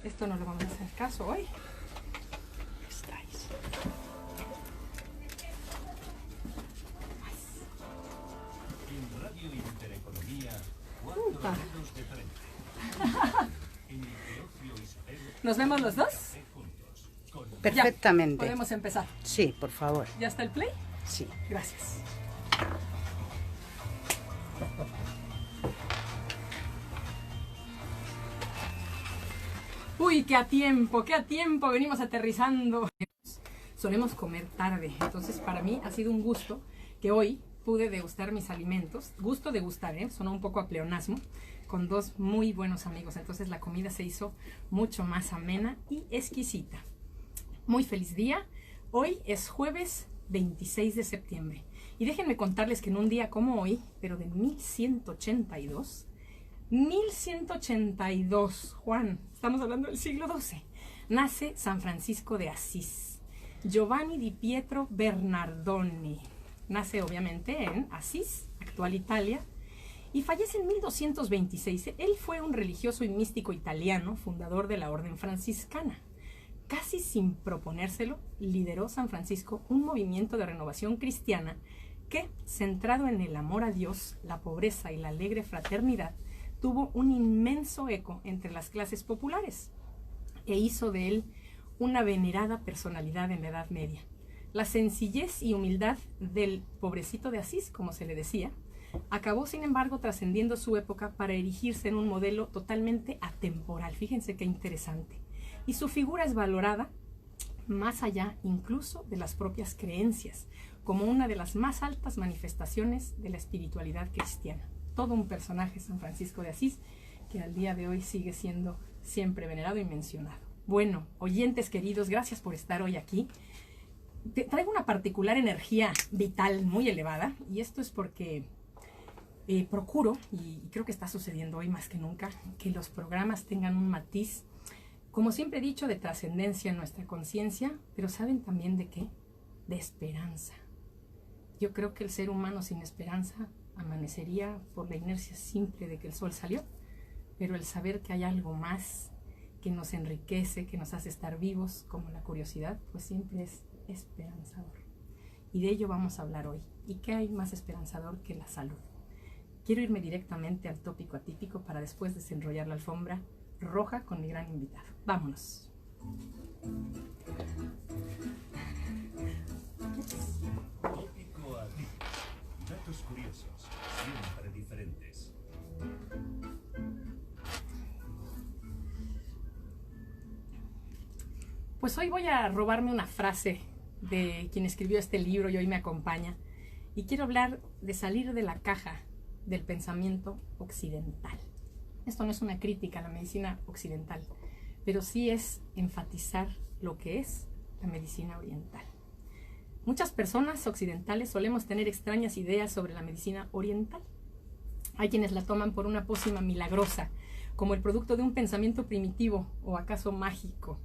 Esto no le vamos a hacer caso hoy. Estáis. En Radio Intereconomía, 4 dedos de frente. En el que ocio y saber ¿Nos vemos los dos? juntos. Con Perfectamente. Ya, podemos empezar. Sí, por favor. ¿Ya está el play? Sí. Gracias. Uy, qué a tiempo venimos aterrizando. Solemos comer tarde, entonces para mí ha sido un gusto que hoy pude degustar mis alimentos. Gusto degustar, sonó un poco a pleonasmo, con dos muy buenos amigos. Entonces la comida se hizo mucho más amena y exquisita. Muy feliz día. Hoy es jueves 26 de septiembre. Y déjenme contarles que en un día como hoy, pero de 1182, Juan, estamos hablando del siglo XII, nace San Francisco de Asís. Giovanni di Pietro Bernardoni nace obviamente en Asís, actual Italia, y fallece en 1226. Él fue un religioso y místico italiano, fundador de la orden franciscana. Casi sin proponérselo, lideró San Francisco un movimiento de renovación cristiana que, centrado en el amor a Dios, la pobreza y la alegre fraternidad, tuvo un inmenso eco entre las clases populares e hizo de él una venerada personalidad en la Edad Media. La sencillez y humildad del pobrecito de Asís, como se le decía, acabó sin embargo trascendiendo su época para erigirse en un modelo totalmente atemporal. Fíjense qué interesante. Y su figura es valorada más allá incluso de las propias creencias, como una de las más altas manifestaciones de la espiritualidad cristiana. Todo un personaje, San Francisco de Asís, que al día de hoy sigue siendo siempre venerado y mencionado. Bueno, oyentes queridos, gracias por estar hoy aquí. Traigo una particular energía vital muy elevada, y esto es porque procuro, y creo que está sucediendo hoy más que nunca, que los programas tengan un matiz, como siempre he dicho, de trascendencia en nuestra conciencia, pero ¿saben también de qué? De esperanza. Yo creo que el ser humano sin esperanza amanecería por la inercia simple de que el sol salió, pero el saber que hay algo más que nos enriquece, que nos hace estar vivos, como la curiosidad, pues siempre es esperanzador. Y de ello vamos a hablar hoy. ¿Y qué hay más esperanzador que la salud? Quiero irme directamente al tópico atípico para después desenrollar la alfombra roja con mi gran invitado. Vámonos. tópico atípico. Datos curiosos, siempre diferentes. Pues hoy voy a robarme una frase de quien escribió este libro y hoy me acompaña. Y quiero hablar de salir de la caja del pensamiento occidental. Esto no es una crítica a la medicina occidental, pero sí es enfatizar lo que es la medicina oriental. Muchas personas occidentales solemos tener extrañas ideas sobre la medicina oriental. Hay quienes la toman por una pócima milagrosa, como el producto de un pensamiento primitivo o acaso mágico.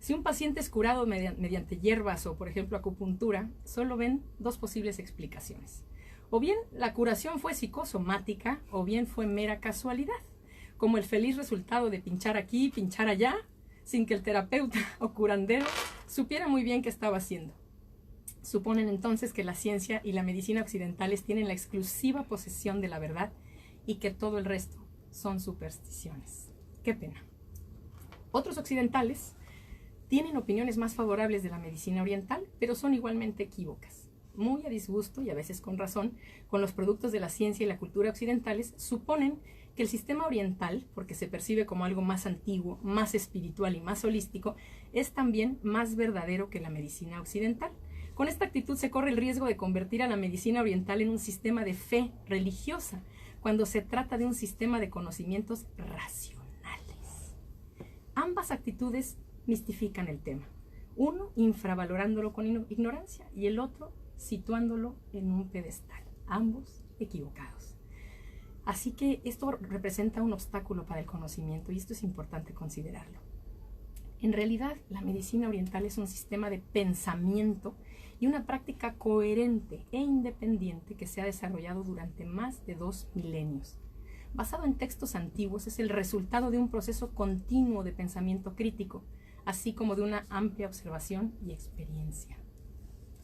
Si un paciente es curado mediante hierbas o, por ejemplo, acupuntura, solo ven dos posibles explicaciones. O bien la curación fue psicosomática, o bien fue mera casualidad, como el feliz resultado de pinchar aquí, pinchar allá, sin que el terapeuta o curandero supiera muy bien qué estaba haciendo. Suponen entonces que la ciencia y la medicina occidentales tienen la exclusiva posesión de la verdad y que todo el resto son supersticiones. Qué pena. Otros occidentales tienen opiniones más favorables de la medicina oriental, pero son igualmente equívocas. Muy a disgusto, y a veces con razón, con los productos de la ciencia y la cultura occidentales, suponen que el sistema oriental, porque se percibe como algo más antiguo, más espiritual y más holístico, es también más verdadero que la medicina occidental. Con esta actitud se corre el riesgo de convertir a la medicina oriental en un sistema de fe religiosa, cuando se trata de un sistema de conocimientos racionales. Ambas actitudes mistifican el tema. Uno infravalorándolo con ignorancia y el otro situándolo en un pedestal. Ambos equivocados. Así que esto representa un obstáculo para el conocimiento y esto es importante considerarlo. En realidad, la medicina oriental es un sistema de pensamiento y una práctica coherente e independiente que se ha desarrollado durante más de 2 milenios. basado en textos antiguos, es el resultado de un proceso continuo de pensamiento crítico, así como de una amplia observación y experiencia.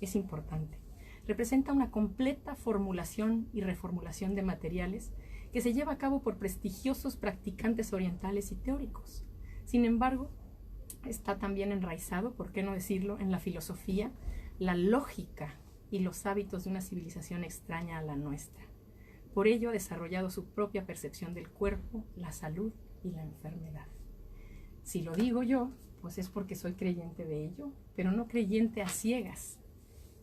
Es importante. Representa una completa formulación y reformulación de materiales que se lleva a cabo por prestigiosos practicantes orientales y teóricos. Sin embargo, está también enraizado, por qué no decirlo, en la filosofía, la lógica y los hábitos de una civilización extraña a la nuestra. Por ello ha desarrollado su propia percepción del cuerpo, la salud y la enfermedad. Si lo digo yo, pues es porque soy creyente de ello, pero no creyente a ciegas.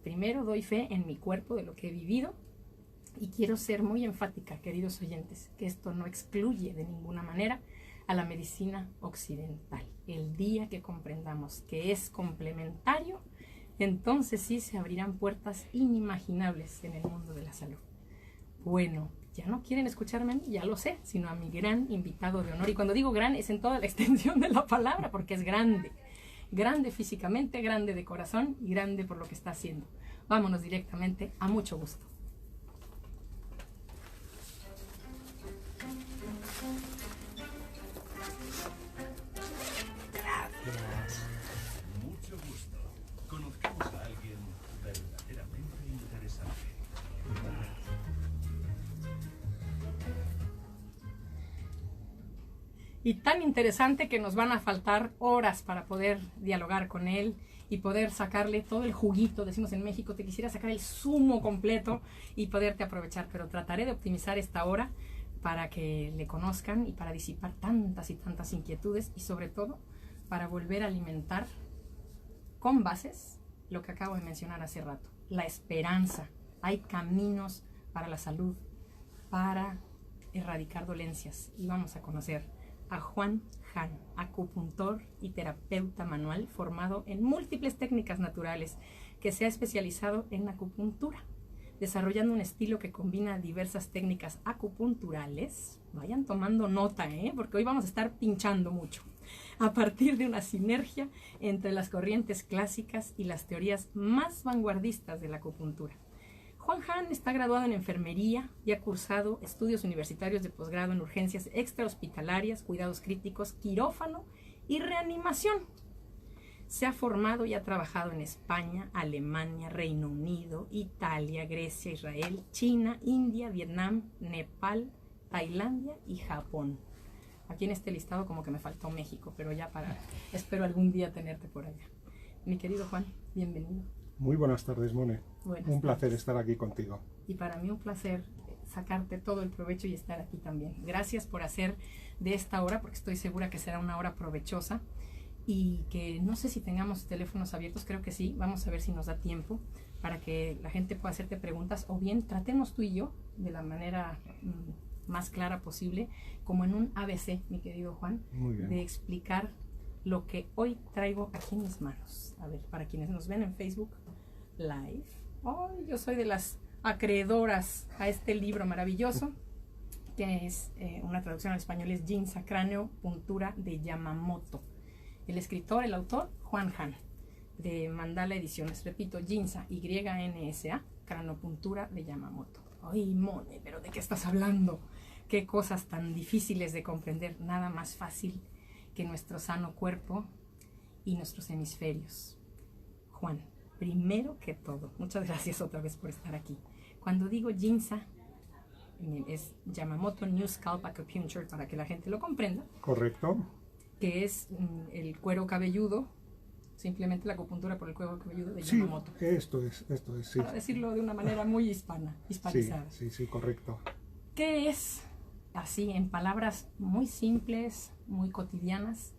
Primero doy fe en mi cuerpo de lo que he vivido y quiero ser muy enfática, queridos oyentes, que esto no excluye de ninguna manera a la medicina occidental. El día que comprendamos que es complementario, entonces sí se abrirán puertas inimaginables en el mundo de la salud. Bueno, ya no quieren escucharme a mí, ya lo sé, sino a mi gran invitado de honor. Y cuando digo gran es en toda la extensión de la palabra, porque es grande. Grande físicamente, grande de corazón y grande por lo que está haciendo. Vámonos directamente a mucho gusto. Gracias. Mucho gusto. Conozcamos a alguien verdaderamente interesante. Y tan interesante que nos van a faltar horas para poder dialogar con él y poder sacarle todo el juguito. Decimos en México, te quisiera sacar el zumo completo y poderte aprovechar, pero trataré de optimizar esta hora para que le conozcan y para disipar tantas y tantas inquietudes y sobre todo para volver a alimentar con bases lo que acabo de mencionar hace rato, la esperanza. Hay caminos para la salud, para erradicar dolencias y vamos a conocer a Juan Han, acupuntor y terapeuta manual formado en múltiples técnicas naturales, que se ha especializado en acupuntura, desarrollando un estilo que combina diversas técnicas acupunturales. Vayan tomando nota, porque hoy vamos a estar pinchando mucho, a partir de una sinergia entre las corrientes clásicas y las teorías más vanguardistas de la acupuntura. Juan Han está graduado en enfermería y ha cursado estudios universitarios de posgrado en urgencias extrahospitalarias, cuidados críticos, quirófano y reanimación. Se ha formado y ha trabajado en España, Alemania, Reino Unido, Italia, Grecia, Israel, China, India, Vietnam, Nepal, Tailandia y Japón. Aquí en este listado como que me faltó México, pero ya espero algún día tenerte por allá. Mi querido Juan, bienvenido. Muy buenas tardes, Mone. Un placer estar aquí contigo. Y para mí un placer sacarte todo el provecho y estar aquí también. Gracias por hacer de esta hora, porque estoy segura que será una hora provechosa y que no sé si tengamos teléfonos abiertos, creo que sí. Vamos a ver si nos da tiempo para que la gente pueda hacerte preguntas o bien tratemos tú y yo de la manera más clara posible, como en un ABC, mi querido Juan, de explicar lo que hoy traigo aquí en mis manos. A ver, para quienes nos ven en Facebook Live, yo soy de las acreedoras a este libro maravilloso, que es una traducción al español, es Ginsa, Cráneo, Puntura de Yamamoto. El escritor, el autor, Juan Han, de Mandala Ediciones. Repito, Ginsa, Y-N-S-A, Cráneo, Puntura de Yamamoto. Ay, Mone, ¿pero de qué estás hablando? Qué cosas tan difíciles de comprender. Nada más fácil que nuestro sano cuerpo y nuestros hemisferios. Juan, primero que todo, muchas gracias otra vez por estar aquí. Cuando digo Ginsa, es Yamamoto New Scalp Acupuncture, para que la gente lo comprenda. Correcto. Que es el cuero cabelludo, simplemente la acupuntura por el cuero cabelludo de Yamamoto. Sí, esto es, sí. Para decirlo de una manera muy hispanizada. Sí, correcto. ¿Qué es, así, en palabras muy simples, muy cotidianas,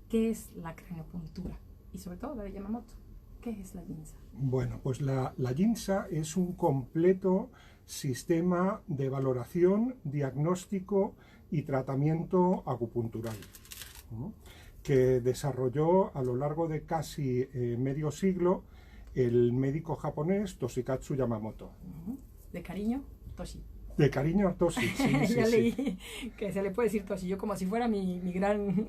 qué es la craniopuntura? Y sobre todo la de Yamamoto. ¿Qué es la Ginsa? Bueno, pues la Ginsa es un completo sistema de valoración, diagnóstico y tratamiento acupuntural, ¿no?, que desarrolló a lo largo de casi medio siglo el médico japonés Toshikatsu Yamamoto. De cariño, Toshi. De cariño, Toshi, sí. Ya leí que se le puede decir Toshi, yo como si fuera mi gran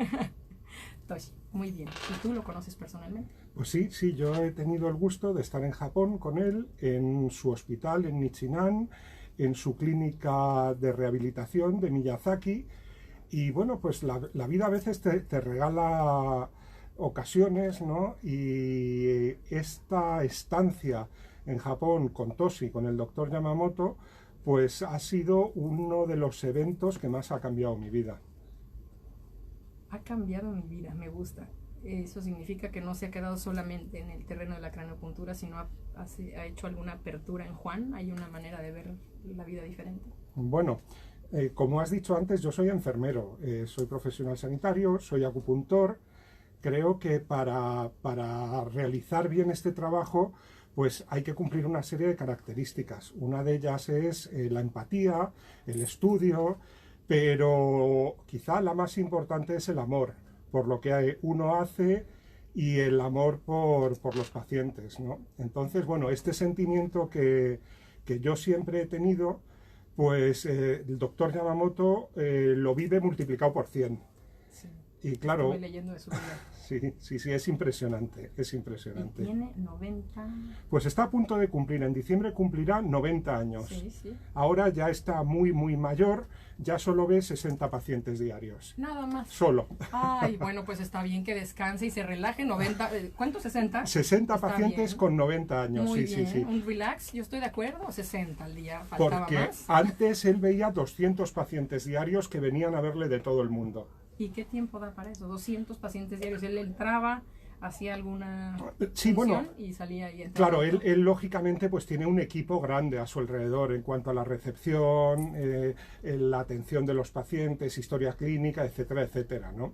Toshi. Muy bien. ¿Y tú lo conoces personalmente? Pues sí, yo he tenido el gusto de estar en Japón con él, en su hospital en Nichinan, en su clínica de rehabilitación de Miyazaki. Y bueno, pues la vida a veces te regala ocasiones, ¿no? Y esta estancia en Japón con Toshi, con el doctor Yamamoto, pues ha sido uno de los eventos que más ha cambiado mi vida. Ha cambiado mi vida, me gusta. Eso significa que no se ha quedado solamente en el terreno de la craniopuntura, sino ha hecho alguna apertura en Juan. ¿Hay una manera de ver la vida diferente? Bueno, como has dicho antes, yo soy enfermero, soy profesional sanitario, soy acupuntor. Creo que para realizar bien este trabajo, pues hay que cumplir una serie de características. Una de ellas es la empatía, el estudio, pero quizá la más importante es el amor por lo que uno hace y el amor por los pacientes, ¿no? Entonces, bueno, este sentimiento que yo siempre he tenido, pues el doctor Yamamoto lo vive multiplicado por 100. Sí. Y claro, Estuve leyendo de su vida. sí, es impresionante, es impresionante. Y tiene 90... Pues está a punto de cumplir, en diciembre cumplirá 90 años. Sí. Ahora ya está muy mayor, ya solo ve 60 pacientes diarios. Nada más. Solo. Ay, bueno, pues está bien que descanse y se relaje. 90, ¿cuántos? 60. 60 Está pacientes bien. con 90 años, Muy sí, bien. sí. Un relax, yo estoy de acuerdo. 60 al día, faltaba Porque más. antes él veía 200 pacientes diarios que venían a verle de todo el mundo. ¿Y qué tiempo da para eso? 200 pacientes diarios. Él entraba, hacía alguna Sí, bueno, función y salía y entraba. claro, él lógicamente pues tiene un equipo grande a su alrededor en cuanto a la recepción, la atención de los pacientes, historia clínica, etcétera, etcétera, ¿no?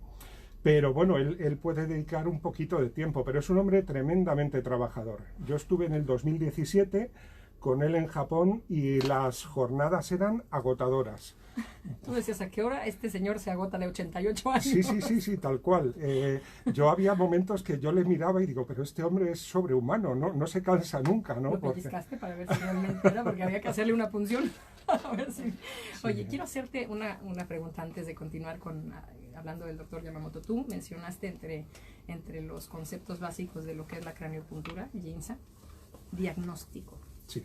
Pero bueno, él puede dedicar un poquito de tiempo, pero es un hombre tremendamente trabajador. Yo estuve en el 2017 con él en Japón y las jornadas eran agotadoras. Tú decías, ¿a qué hora este señor se agota de 88 años? Sí, tal cual. Yo había momentos que yo le miraba y digo, pero este hombre es sobrehumano, no se cansa nunca, ¿no? Lo pellizcaste para ver si realmente era, porque había que hacerle una punción. A ver si... Oye, quiero hacerte una pregunta antes de continuar hablando del doctor Yamamoto. Tú mencionaste entre los conceptos básicos de lo que es la craniopuntura, Ginza, diagnóstico. Sí.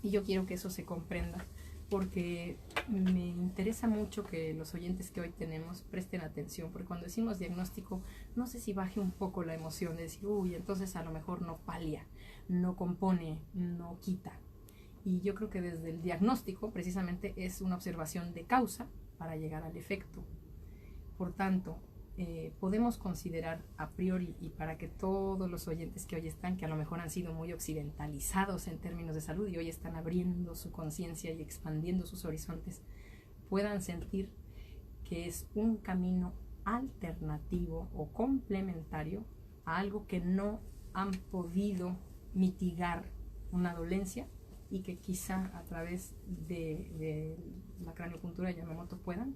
Y yo quiero que eso se comprenda, porque me interesa mucho que los oyentes que hoy tenemos presten atención, porque cuando decimos diagnóstico, no sé si baje un poco la emoción de decir, uy, entonces a lo mejor no palia, no compone, no quita. Y yo creo que desde el diagnóstico precisamente es una observación de causa para llegar al efecto. Por tanto, podemos considerar a priori, y para que todos los oyentes que hoy están, que a lo mejor han sido muy occidentalizados en términos de salud y hoy están abriendo su conciencia y expandiendo sus horizontes, puedan sentir que es un camino alternativo o complementario a algo que no han podido mitigar una dolencia, y que quizá a través de la craniopuntura de Yamamoto puedan,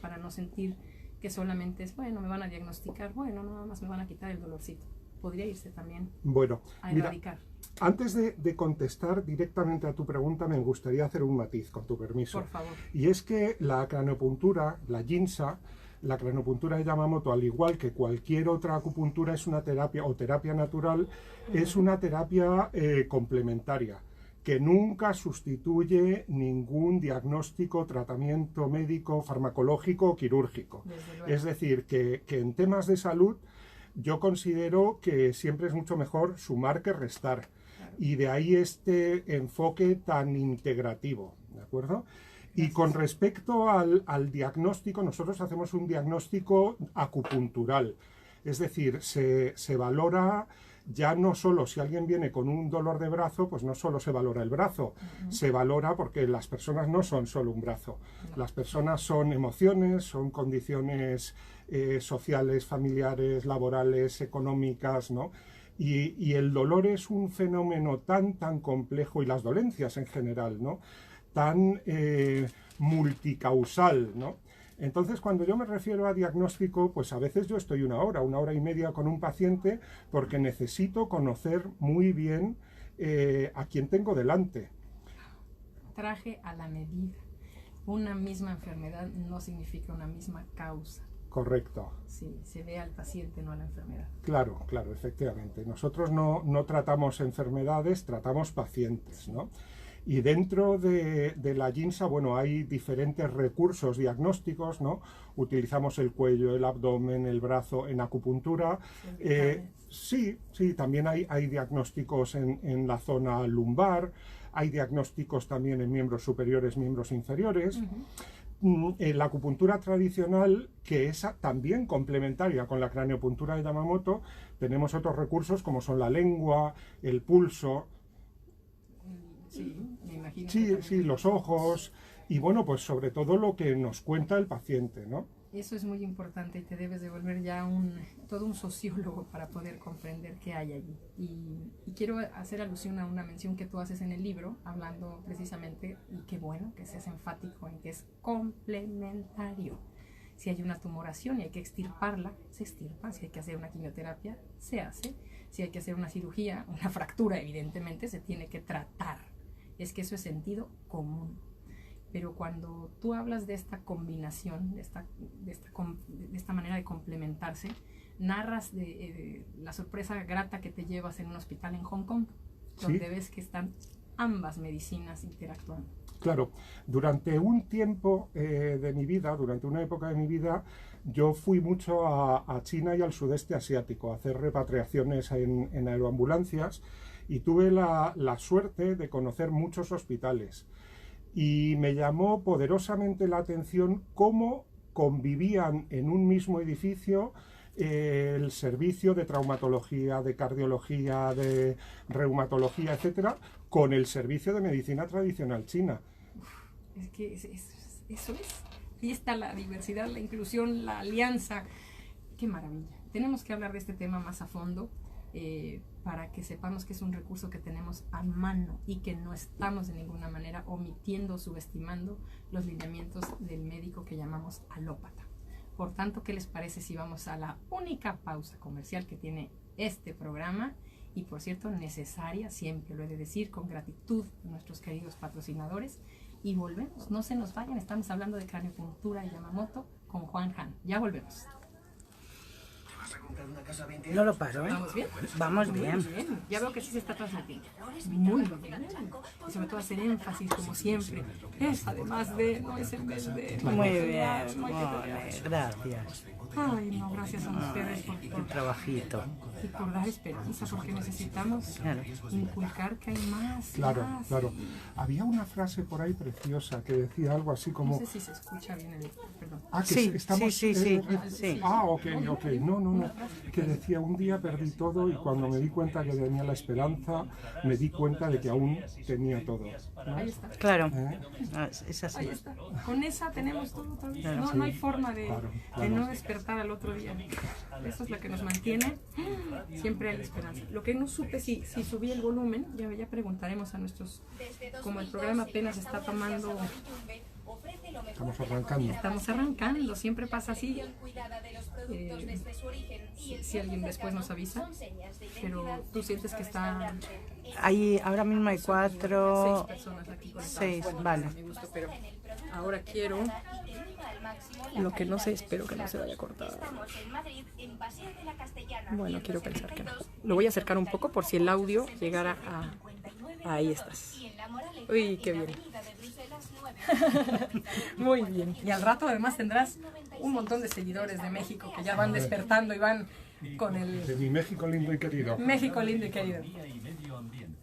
para no sentir que solamente es, bueno, me van a diagnosticar, bueno, nada más me van a quitar el dolorcito. Podría irse también a erradicar. Antes de contestar directamente a tu pregunta, me gustaría hacer un matiz, con tu permiso. Por favor. Y es que la craniopuntura, la Ginza, la craniopuntura de Yamamoto, al igual que cualquier otra acupuntura, es una terapia o terapia natural, es una terapia complementaria, que nunca sustituye ningún diagnóstico, tratamiento médico, farmacológico o quirúrgico. Es decir, que en temas de salud yo considero que siempre es mucho mejor sumar que restar. Claro. Y de ahí este enfoque tan integrativo, ¿de acuerdo? Y con respecto al diagnóstico, nosotros hacemos un diagnóstico acupuntural. Es decir, se valora... Ya no solo si alguien viene con un dolor de brazo, pues no solo se valora el brazo, se valora porque las personas no son solo un brazo. Las personas son emociones, son condiciones sociales, familiares, laborales, económicas, ¿no? Y el dolor es un fenómeno tan complejo, y las dolencias en general, ¿no? Tan multicausal, ¿no? Entonces, cuando yo me refiero a diagnóstico, pues a veces yo estoy una hora y media con un paciente porque necesito conocer muy bien a quién tengo delante. Traje a la medida. Una misma enfermedad no significa una misma causa. Correcto. Sí, se ve al paciente, no a la enfermedad. Claro, efectivamente. Nosotros no tratamos enfermedades, tratamos pacientes, ¿no? Y dentro de la Ginsa, bueno, hay diferentes recursos diagnósticos, ¿no? Utilizamos el cuello, el abdomen, el brazo en acupuntura. Sí, también hay diagnósticos en la zona lumbar, hay diagnósticos también en miembros superiores, miembros inferiores. En la acupuntura tradicional, que es también complementaria con la craniopuntura de Yamamoto, tenemos otros recursos como son la lengua, el pulso. Sí, me imagino. Sí, los ojos y bueno, pues sobre todo lo que nos cuenta el paciente, ¿no? Eso es muy importante y te debes de volver ya todo un sociólogo para poder comprender qué hay allí. Y quiero hacer alusión a una mención que tú haces en el libro, hablando precisamente, y qué bueno que seas enfático en que es complementario. Si hay una tumoración y hay que extirparla, se extirpa. Si hay que hacer una quimioterapia, se hace. Si hay que hacer una cirugía, una fractura, evidentemente, se tiene que tratar. Es que eso es sentido común. Pero cuando tú hablas de esta combinación, de esta manera de complementarse, narras de la sorpresa grata que te llevas en un hospital en Hong Kong, donde ves que están ambas medicinas interactuando. Claro, durante un tiempo de mi vida, durante una época de mi vida, yo fui mucho a China y al sudeste asiático a hacer repatriaciones en aeroambulancias y tuve la suerte de conocer muchos hospitales. Y me llamó poderosamente la atención cómo convivían en un mismo edificio el servicio de traumatología, de cardiología, de reumatología, etcétera, con el servicio de medicina tradicional china. Es que eso es. Ahí está la diversidad, la inclusión, la alianza. Qué maravilla. Tenemos que hablar de este tema más a fondo. Para que sepamos que es un recurso que tenemos a mano y que no estamos de ninguna manera omitiendo o subestimando los lineamientos del médico que llamamos alópata. Por tanto, ¿qué les parece si vamos a la única pausa comercial que tiene este programa? Y por cierto, necesaria, siempre lo he de decir, con gratitud a nuestros queridos patrocinadores. Y volvemos, no se nos vayan, estamos hablando de craniopuntura y Yamamoto con Juan Han. Ya volvemos. No lo paro, ¿eh? ¿Vamos bien? Vamos bien. Muy bien. Ya veo que sí se está transmitiendo. Muy bien. Y sobre todo hacer énfasis, como siempre. Es además de, no es en vez de. Muy bien, vale, gracias. Ay, no, gracias a ustedes por Trabajito. y por dar esperanza, porque necesitamos Claro. inculcar que hay más. Claro, más. claro. Había una frase por ahí preciosa que decía algo así No como... sé si se escucha bien el. Perdón. Ah, que Sí, estamos... sí. Sí. Ah, ok. No. Que decía, un día perdí todo y cuando me di cuenta que tenía la esperanza, me di cuenta de que aún tenía todo. ¿no? Ahí está. Claro, ¿Eh? es así. Ahí está. Con esa tenemos todo otra vez. Claro. No hay forma de Claro. no despertar al otro día. Eso es lo que nos mantiene. Siempre hay esperanza. Lo que no supe si subí el volumen, ya preguntaremos a nuestros. Como el programa apenas está tomando. Estamos arrancando, siempre pasa así. Si alguien después nos avisa, pero tú sientes que está Ahí ahora mismo hay 6 4, personas aquí conectadas. 6, Bueno, vale. a mi gusto, pero ahora quiero lo que no sé, espero que no se vaya a cortar. Bueno, quiero pensar que no. Lo voy a acercar un poco por si el audio llegara a... Ahí estás. Uy, qué bien. Muy bien. Y al rato además tendrás un montón de seguidores de México que ya van despertando y van con el De mi México lindo y querido. México lindo y querido. Y medio ambiente.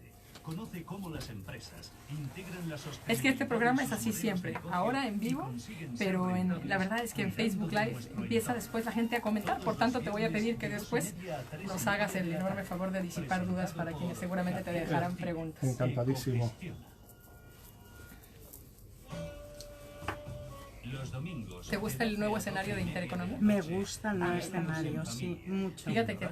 Conoce cómo las empresas integran la sostenibilidad. Es que este programa es así siempre, ahora en vivo, pero la verdad es que en Facebook Live empieza después la gente a comentar, por tanto te voy a pedir que después nos hagas el enorme favor de disipar dudas para quienes seguramente te dejarán preguntas. Encantadísimo. Los domingos. ¿Te gusta el nuevo escenario de Intereconomía? Me gusta el nuevo escenario, sí, mucho. Fíjate que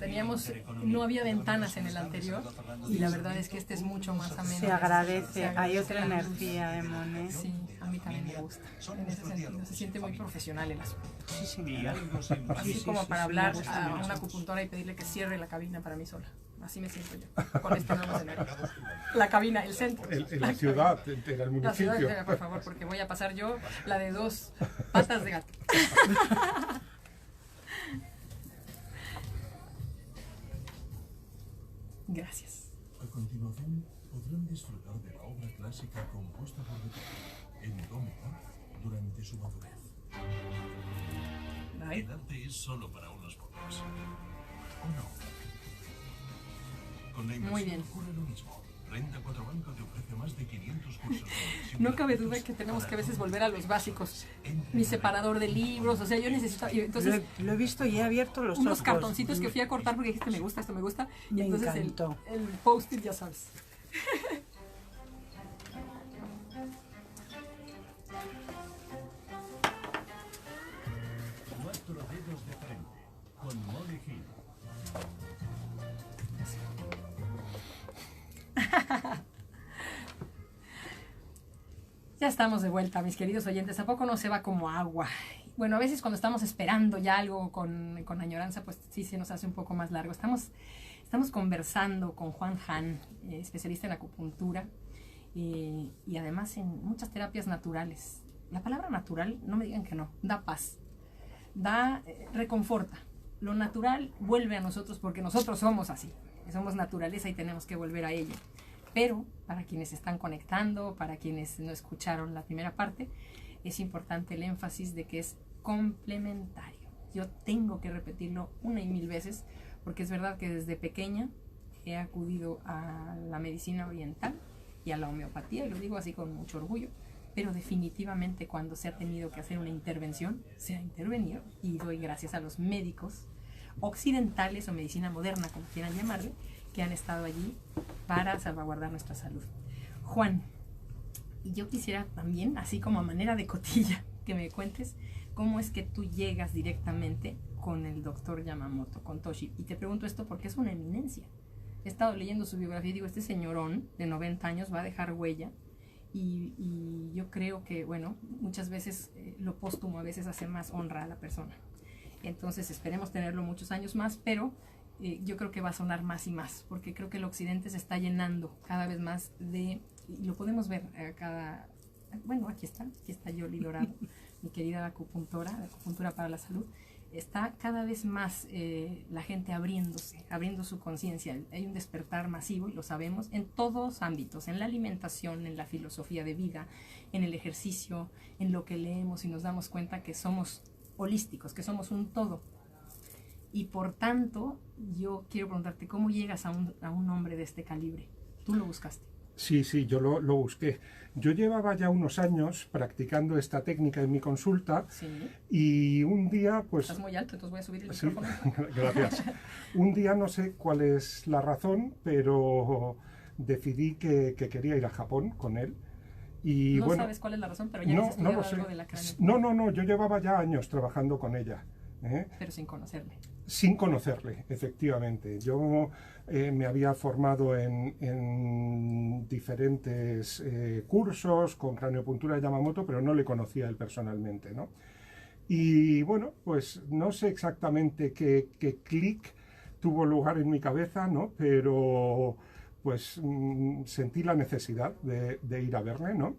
no había ventanas en el anterior y la verdad es que este es mucho más ameno. Se agradece, hay otra energía, Emone. Sí, a mí también me gusta. En ese sentido, se siente muy profesional el asunto. Sí, señora. Así como para hablar a una acupuntora y pedirle que cierre la cabina para mí sola. Así me siento yo, con este nuevo escenario. La cabina, el centro. En la ciudad, entera, el La ciudad municipio. entera, por favor, porque voy a pasar yo la de 2 patas de gato. Gracias. A continuación, podrán disfrutar de la obra clásica compuesta por Beethoven en do menor durante su madurez. El arte es solo para unos pocos. ¿O no? Con la Muy bien. inversión ocurre lo mismo. Renta 4 Banco te ofrece más de 500 cursos de inversión No cabe duda gratuitos que tenemos para que a veces todo volver a tipo los de básicos. inversores. Mi separador de libros, o sea, yo necesito... y entonces, Lo he visto y he abierto los unos ojos. cartoncitos que fui a cortar porque dijiste, me gusta, esto me gusta. Y Me entonces encantó. el post-it, ya sabes. Cuatro dedos de frente. Con Molly Hill. Ya estamos de vuelta, mis queridos oyentes. ¿A poco no se va como agua? Bueno, a veces cuando estamos esperando ya algo con añoranza, pues sí se nos hace un poco más largo. Estamos conversando con Juan Han, especialista en acupuntura y además en muchas terapias naturales. La palabra natural, no me digan que no, da paz, reconforta. Lo natural vuelve a nosotros porque nosotros somos así, somos naturaleza y tenemos que volver a ello. Pero para quienes están conectando, para quienes no escucharon la primera parte, es importante el énfasis de que es complementario. Yo tengo que repetirlo una y mil veces porque es verdad que desde pequeña he acudido a la medicina oriental y a la homeopatía, y lo digo así con mucho orgullo, pero definitivamente cuando se ha tenido que hacer una intervención, se ha intervenido, y doy gracias a los médicos occidentales o medicina moderna, como quieran llamarle, que han estado allí para salvaguardar nuestra salud. Juan, y yo quisiera también, así como a manera de cotilla, que me cuentes cómo es que tú llegas directamente con el doctor Yamamoto, con Toshi. Y te pregunto esto porque es una eminencia. He estado leyendo su biografía y digo, este señorón de 90 años va a dejar huella. Y yo creo que, bueno, muchas veces lo póstumo a veces hace más honra a la persona. Entonces esperemos tenerlo muchos años más, pero yo creo que va a sonar más y más, porque creo que el occidente se está llenando cada vez más y lo podemos ver bueno, aquí está Yoli Dorado, mi querida acupuntora, de Acupuntura para la Salud. Está cada vez más la gente abriendo su conciencia. Hay un despertar masivo, y lo sabemos, en todos ámbitos, en la alimentación, en la filosofía de vida, en el ejercicio, en lo que leemos, y nos damos cuenta que somos holísticos, que somos un todo. Y por tanto, yo quiero preguntarte, ¿cómo llegas a un hombre de este calibre? ¿Tú lo buscaste? Sí, yo lo busqué. Yo llevaba ya unos años practicando esta técnica en mi consulta, Sí. y un día, pues... Estás muy alto, entonces voy a subir el Sí, micrófono. gracias. Un día, no sé cuál es la razón, pero decidí que quería ir a Japón con él. Y No bueno, sabes cuál es la razón, pero ya has estudiado lo sé. algo de la cráneo. No, yo llevaba ya años trabajando con ella, Pero sin conocerle. sin conocerle, efectivamente. Yo me había formado en diferentes cursos con craniopuntura de Yamamoto, pero no le conocía él personalmente, ¿no? Y bueno, pues no sé exactamente qué clic tuvo lugar en mi cabeza, ¿no? Pero pues sentí la necesidad de ir a verle, ¿no?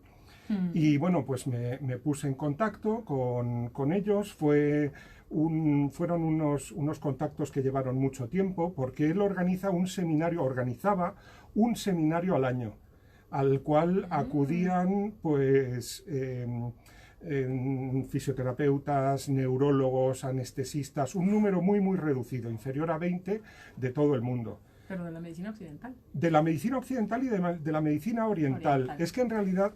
Y bueno, pues me puse en contacto con ellos. Fueron unos contactos que llevaron mucho tiempo, porque él organizaba un seminario al año, al cual acudían pues fisioterapeutas, neurólogos, anestesistas, un número muy reducido, inferior a 20 de todo el mundo. Pero de la medicina occidental. De la medicina occidental y de la medicina oriental. Es que en realidad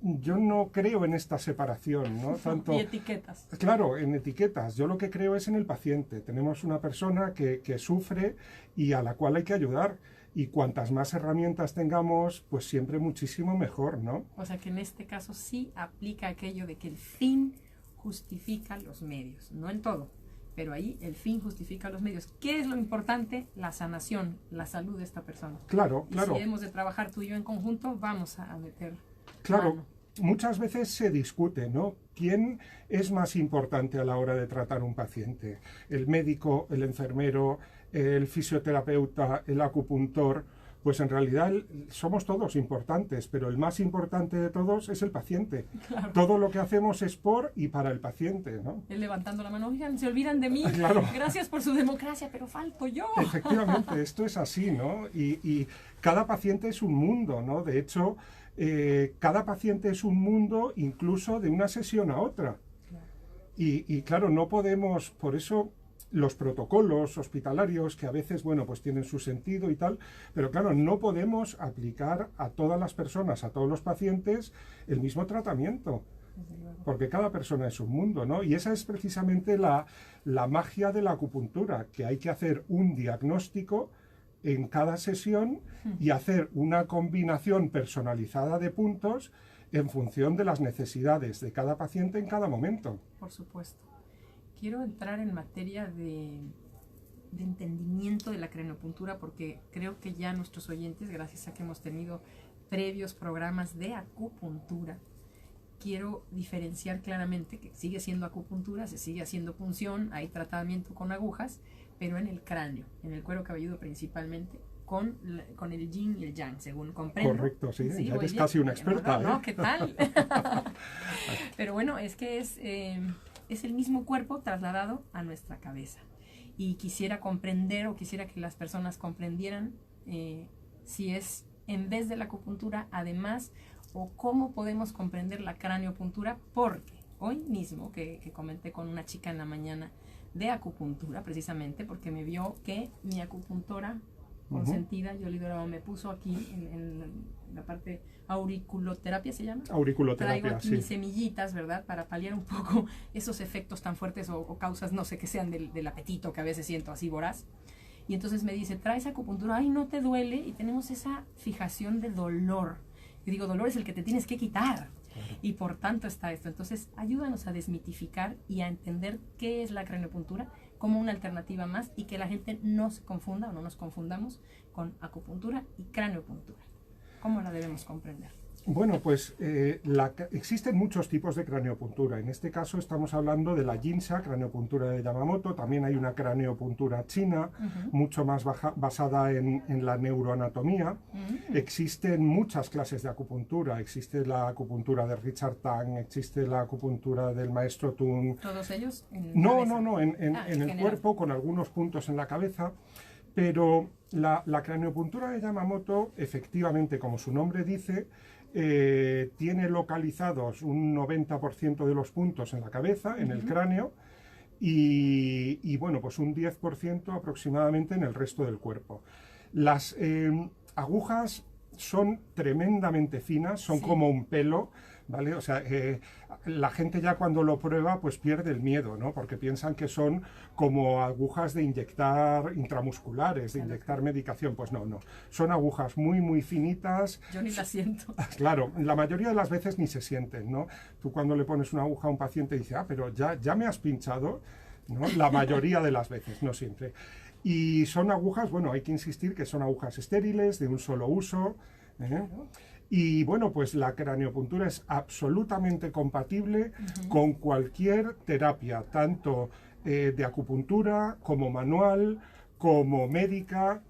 yo no creo en esta separación, ¿no? Tanto, Y etiquetas. claro, en etiquetas. Yo lo que creo es en el paciente. Tenemos una persona que sufre y a la cual hay que ayudar. Y cuantas más herramientas tengamos, pues siempre muchísimo mejor, ¿no? O sea que en este caso sí aplica aquello de que el fin justifica los medios. No en todo, pero ahí el fin justifica los medios. ¿Qué es lo importante? La sanación, la salud de esta persona. Claro. Y si hemos de trabajar tú y yo en conjunto, vamos a meter Claro, mano. muchas veces se discute, ¿no? ¿Quién es más importante a la hora de tratar un paciente? ¿El médico, el enfermero, el fisioterapeuta, el acupuntor? Pues en realidad somos todos importantes, pero el más importante de todos es el paciente. Claro. Todo lo que hacemos es por y para el paciente, ¿no? Él levantando la mano, oigan, se olvidan de mí, Claro. gracias por su democracia, pero falto yo. Efectivamente, esto es así, ¿no? Y cada paciente es un mundo, ¿no? De hecho, cada paciente es un mundo incluso de una sesión a otra. Y claro, no podemos, por eso los protocolos hospitalarios, que a veces, bueno, pues tienen su sentido y tal, pero claro, no podemos aplicar a todas las personas, a todos los pacientes, el mismo tratamiento, porque cada persona es un mundo, ¿no? Y esa es precisamente la magia de la acupuntura, que hay que hacer un diagnóstico en cada sesión y hacer una combinación personalizada de puntos en función de las necesidades de cada paciente en cada momento. Por supuesto. Quiero entrar en materia de entendimiento de la craniopuntura porque creo que ya nuestros oyentes, gracias a que hemos tenido previos programas de acupuntura, quiero diferenciar claramente que sigue siendo acupuntura, se sigue haciendo punción, hay tratamiento con agujas, pero en el cráneo, en el cuero cabelludo principalmente, con el yin y el yang, según comprendo. Correcto, sí, ya voy eres bien. casi una experta. No, ¿qué tal? Pero bueno, es que es el mismo cuerpo trasladado a nuestra cabeza. Y quisiera comprender o quisiera que las personas comprendieran si es en vez de la acupuntura, además, o cómo podemos comprender la craniopuntura, porque hoy mismo que comenté con una chica en la mañana de acupuntura, precisamente porque me vio que mi acupuntora consentida, Yoli Dorado, me puso aquí en la parte auriculoterapia, ¿se llama? Auriculoterapia, Traigo aquí sí. mis semillitas, ¿verdad? Para paliar un poco esos efectos tan fuertes o causas, no sé, que sean del apetito que a veces siento así voraz. Y entonces me dice, traes acupuntura, ay, no te duele, y tenemos esa fijación de dolor. Yo digo, dolor es el que te tienes que quitar. Claro. Y por tanto está esto. Entonces, ayúdanos a desmitificar y a entender qué es la craniopuntura como una alternativa más y que la gente no se confunda o no nos confundamos con acupuntura y craniopuntura. ¿Cómo la debemos comprender? Bueno, pues existen muchos tipos de craniopuntura. En este caso estamos hablando de la Jinsa, craniopuntura de Yamamoto. También hay una craniopuntura china, mucho más basada en la neuroanatomía. Existen muchas clases de acupuntura. Existe la acupuntura de Richard Tang, existe la acupuntura del maestro Tung. ¿Todos ellos? No, en el cuerpo, con algunos puntos en la cabeza. Pero la craniopuntura de Yamamoto, efectivamente, como su nombre dice, tiene localizados un 90% de los puntos en la cabeza, en el cráneo, y bueno, pues un 10% aproximadamente en el resto del cuerpo. Las agujas son tremendamente finas, son como un pelo, ¿vale? O sea, la gente ya cuando lo prueba pues pierde el miedo, ¿no? Porque piensan que son como agujas de inyectar intramusculares, de inyectar medicación. Pues no, son agujas muy, muy finitas. Yo ni las siento. Claro, la mayoría de las veces ni se sienten, ¿no? Tú cuando le pones una aguja a un paciente dices, pero ya me has pinchado, ¿no? La mayoría de las veces, no siempre. Y son agujas, bueno, hay que insistir que son agujas estériles, de un solo uso, Y bueno, pues la craniopuntura es absolutamente compatible con cualquier terapia, tanto de acupuntura como manual, como médica.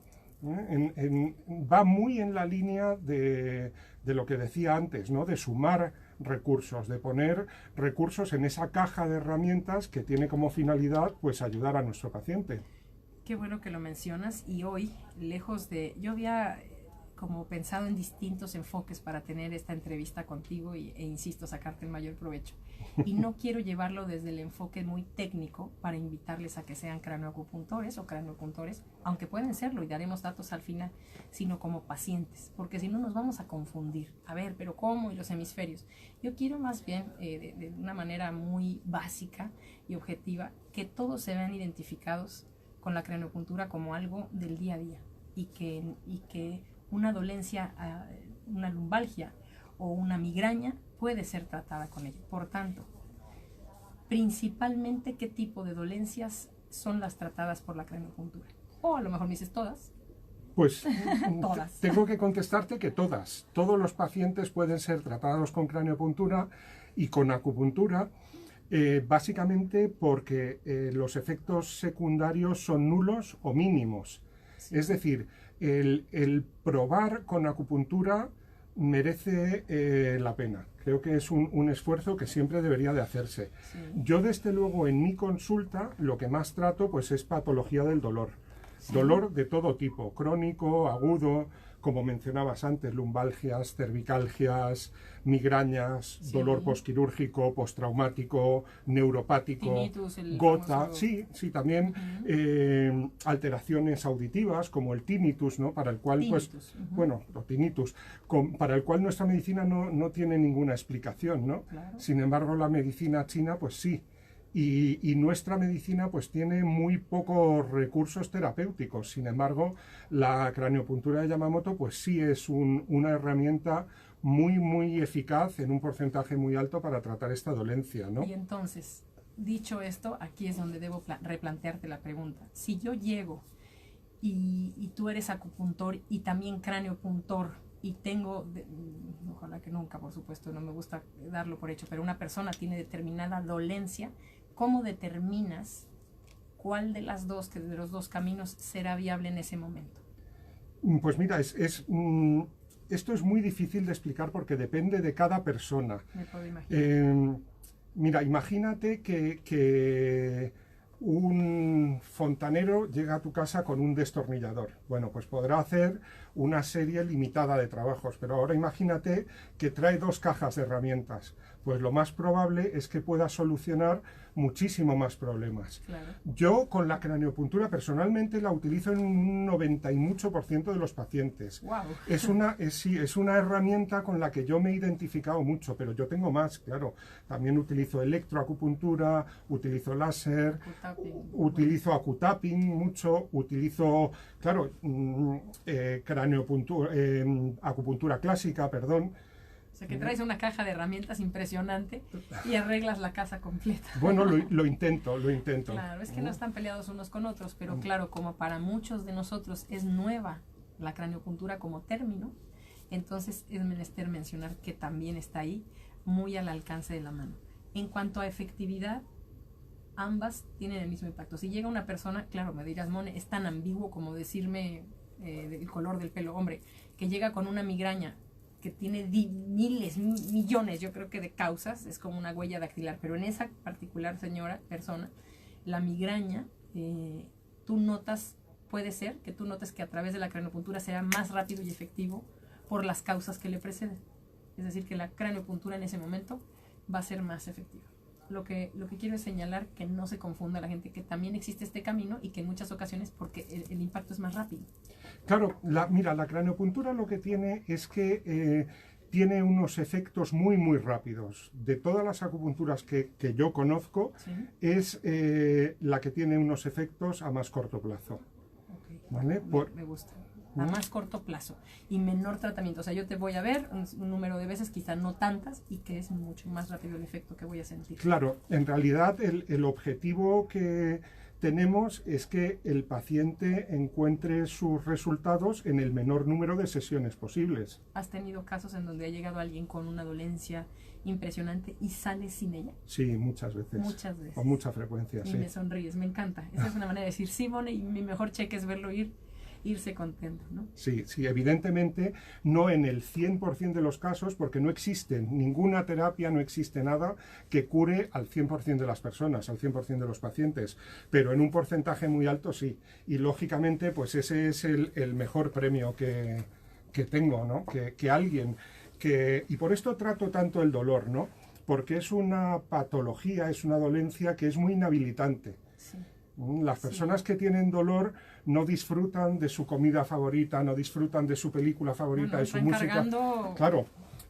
Va muy en la línea de lo que decía antes, ¿no? De sumar recursos, de poner recursos en esa caja de herramientas que tiene como finalidad pues ayudar a nuestro paciente. Qué bueno que lo mencionas, y hoy, lejos de... Yo había como pensado en distintos enfoques para tener esta entrevista contigo e insisto, sacarte el mayor provecho. Y no quiero llevarlo desde el enfoque muy técnico para invitarles a que sean cranioacupuntores o craniopuntores, aunque pueden serlo y daremos datos al final, sino como pacientes, porque si no nos vamos a confundir. A ver, pero ¿cómo? Y los hemisferios. Yo quiero más bien, de una manera muy básica y objetiva, que todos se vean identificados con la craniopuntura como algo del día a día y que una dolencia, una lumbalgia o una migraña puede ser tratada con ello. Por tanto, principalmente, ¿qué tipo de dolencias son las tratadas por la craniopuntura? O a lo mejor me dices todas. Pues todas. Tengo que contestarte que todas. Todos los pacientes pueden ser tratados con craniopuntura y con acupuntura, básicamente porque los efectos secundarios son nulos o mínimos. Sí. Es decir, el probar con acupuntura merece la pena. Creo que es un esfuerzo que siempre debería de hacerse. Sí. Yo, desde luego, en mi consulta lo que más trato pues es patología del dolor. Sí. Dolor de todo tipo, crónico, agudo, como mencionabas antes, lumbalgias, cervicalgias, migrañas, Sí. dolor posquirúrgico, postraumático, neuropático, Tinnitus, el gota, famoso- sí, también alteraciones auditivas como el tinnitus, ¿no? Para el cual, Tinnitus, pues, ujú. bueno, o tinnitus, para el cual nuestra medicina no tiene ninguna explicación, ¿no? Claro. Sin embargo, la medicina china, pues sí. Y nuestra medicina pues tiene muy pocos recursos terapéuticos. Sin embargo, la craniopuntura de Yamamoto pues sí es una herramienta muy eficaz en un porcentaje muy alto para tratar esta dolencia, ¿no? Y entonces, dicho esto, aquí es donde debo replantearte la pregunta. Si yo llego y tú eres acupuntor y también craniopuntor y tengo, ojalá que nunca, por supuesto, no me gusta darlo por hecho, pero una persona tiene determinada dolencia, ¿cómo determinas cuál de las dos, de los dos caminos será viable en ese momento? Pues mira, esto es muy difícil de explicar porque depende de cada persona. Me puedo imaginar. Mira, imagínate que un fontanero llega a tu casa con un destornillador. Bueno, pues podrá hacer una serie limitada de trabajos, pero ahora imagínate que trae 2 cajas de herramientas. Pues lo más probable es que pueda solucionar muchísimo más problemas. Claro. Yo con la craniopuntura personalmente la utilizo en un 90 y mucho por ciento de los pacientes. Wow. Es una herramienta con la que yo me he identificado mucho, pero yo tengo más, claro. También utilizo electroacupuntura, utilizo láser, utilizo acutapping mucho, utilizo, claro, acupuntura clásica, perdón. O sea, que traes una caja de herramientas impresionante y arreglas la casa completa. Bueno, lo intento. Claro, es que no están peleados unos con otros, pero claro, como para muchos de nosotros es nueva la craniopuntura como término, entonces es menester mencionar que también está ahí, muy al alcance de la mano. En cuanto a efectividad, ambas tienen el mismo impacto. Si llega una persona, claro, me dirás, Mone, es tan ambiguo como decirme el color del pelo. Hombre, que llega con una migraña que tiene miles, millones, yo creo que de causas, es como una huella dactilar, pero en esa particular persona, la migraña, tú notas, puede ser que tú notes que a través de la craniopuntura será más rápido y efectivo por las causas que le preceden. Es decir, que la craniopuntura en ese momento va a ser más efectiva. Lo que quiero es señalar que no se confunda la gente, que también existe este camino y que en muchas ocasiones porque el impacto es más rápido. Claro, mira, la craniopuntura lo que tiene es que tiene unos efectos muy rápidos. De todas las acupunturas que yo conozco, ¿Sí? es la que tiene unos efectos a más corto plazo. Okay. ¿Vale? Me gusta. A más corto plazo y menor tratamiento. O sea, yo te voy a ver un número de veces, quizá no tantas, y que es mucho más rápido el efecto que voy a sentir. Claro, en realidad el objetivo que tenemos es que el paciente encuentre sus resultados en el menor número de sesiones posibles. ¿Has tenido casos en donde ha llegado alguien con una dolencia impresionante y sale sin ella? Sí, muchas veces. Muchas veces. Con mucha frecuencia, Y sí. me sonríes, me encanta. Esa es una manera de decir, sí, Mone, y mi mejor cheque es verlo irse contento, ¿no? Sí, evidentemente no en el 100% de los casos, porque no existe ninguna terapia, no existe nada que cure al 100% de las personas, al 100% de los pacientes, pero en un porcentaje muy alto sí. Y lógicamente, pues ese es el mejor premio que tengo, ¿no? Que alguien y por esto trato tanto el dolor, ¿no? Porque es una patología, es una dolencia que es muy inhabilitante. Sí. Las personas que tienen dolor no disfrutan de su comida favorita, no disfrutan de su película favorita, de su música. Cargando... Claro,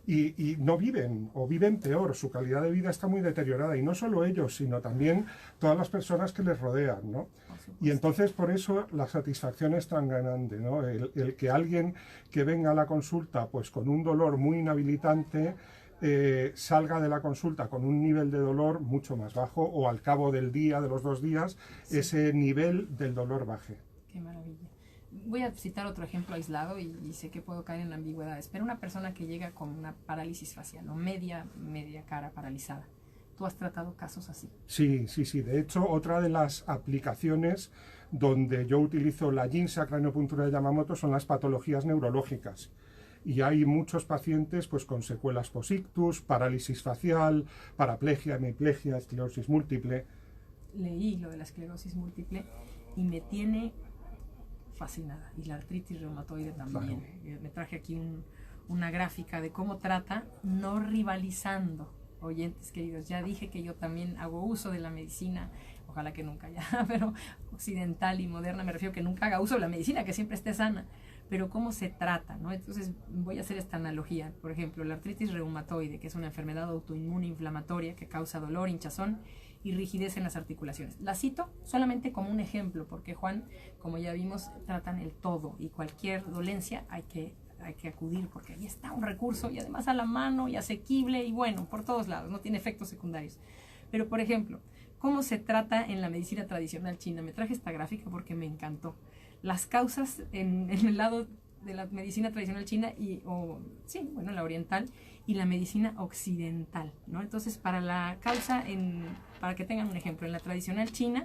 y no viven, o viven peor, su calidad de vida está muy deteriorada, y no solo ellos, sino también todas las personas que les rodean, ¿no? Y entonces por eso la satisfacción es tan grande, ¿no? El que alguien que venga a la consulta pues con un dolor muy inhabilitante, salga de la consulta con un nivel de dolor mucho más bajo, o al cabo del día, de los 2 días, sí, ese nivel del dolor baje. Qué maravilla. Voy a citar otro ejemplo aislado y sé que puedo caer en ambigüedades, pero una persona que llega con una parálisis facial, o media cara paralizada. ¿Tú has tratado casos así? Sí. De hecho, otra de las aplicaciones donde yo utilizo la Ginsa craniopuntura de Yamamoto son las patologías neurológicas. Y hay muchos pacientes pues, con secuelas post-ictus, parálisis facial, paraplegia, hemiplegia, esclerosis múltiple. Leí lo de la esclerosis múltiple y me tiene fascinada. Y la artritis reumatoide también. Claro. Me traje aquí una gráfica de cómo trata, no rivalizando. Oyentes queridos, ya dije que yo también hago uso de la medicina, ojalá que nunca ya, pero occidental y moderna, me refiero que nunca haga uso de la medicina, que siempre esté sana, pero cómo se trata, ¿no? Entonces voy a hacer esta analogía. Por ejemplo, la artritis reumatoide, que es una enfermedad autoinmune inflamatoria que causa dolor, hinchazón y rigidez en las articulaciones. La cito solamente como un ejemplo, porque Juan, como ya vimos, tratan el todo y cualquier dolencia hay que acudir, porque ahí está un recurso y además a la mano y asequible y bueno, por todos lados, no tiene efectos secundarios. Pero por ejemplo, ¿cómo se trata en la medicina tradicional china? Me traje esta gráfica porque me encantó. Las causas en el lado de la medicina tradicional china la oriental y la medicina occidental, ¿no? Entonces, para la causa, para que tengan un ejemplo, en la tradicional china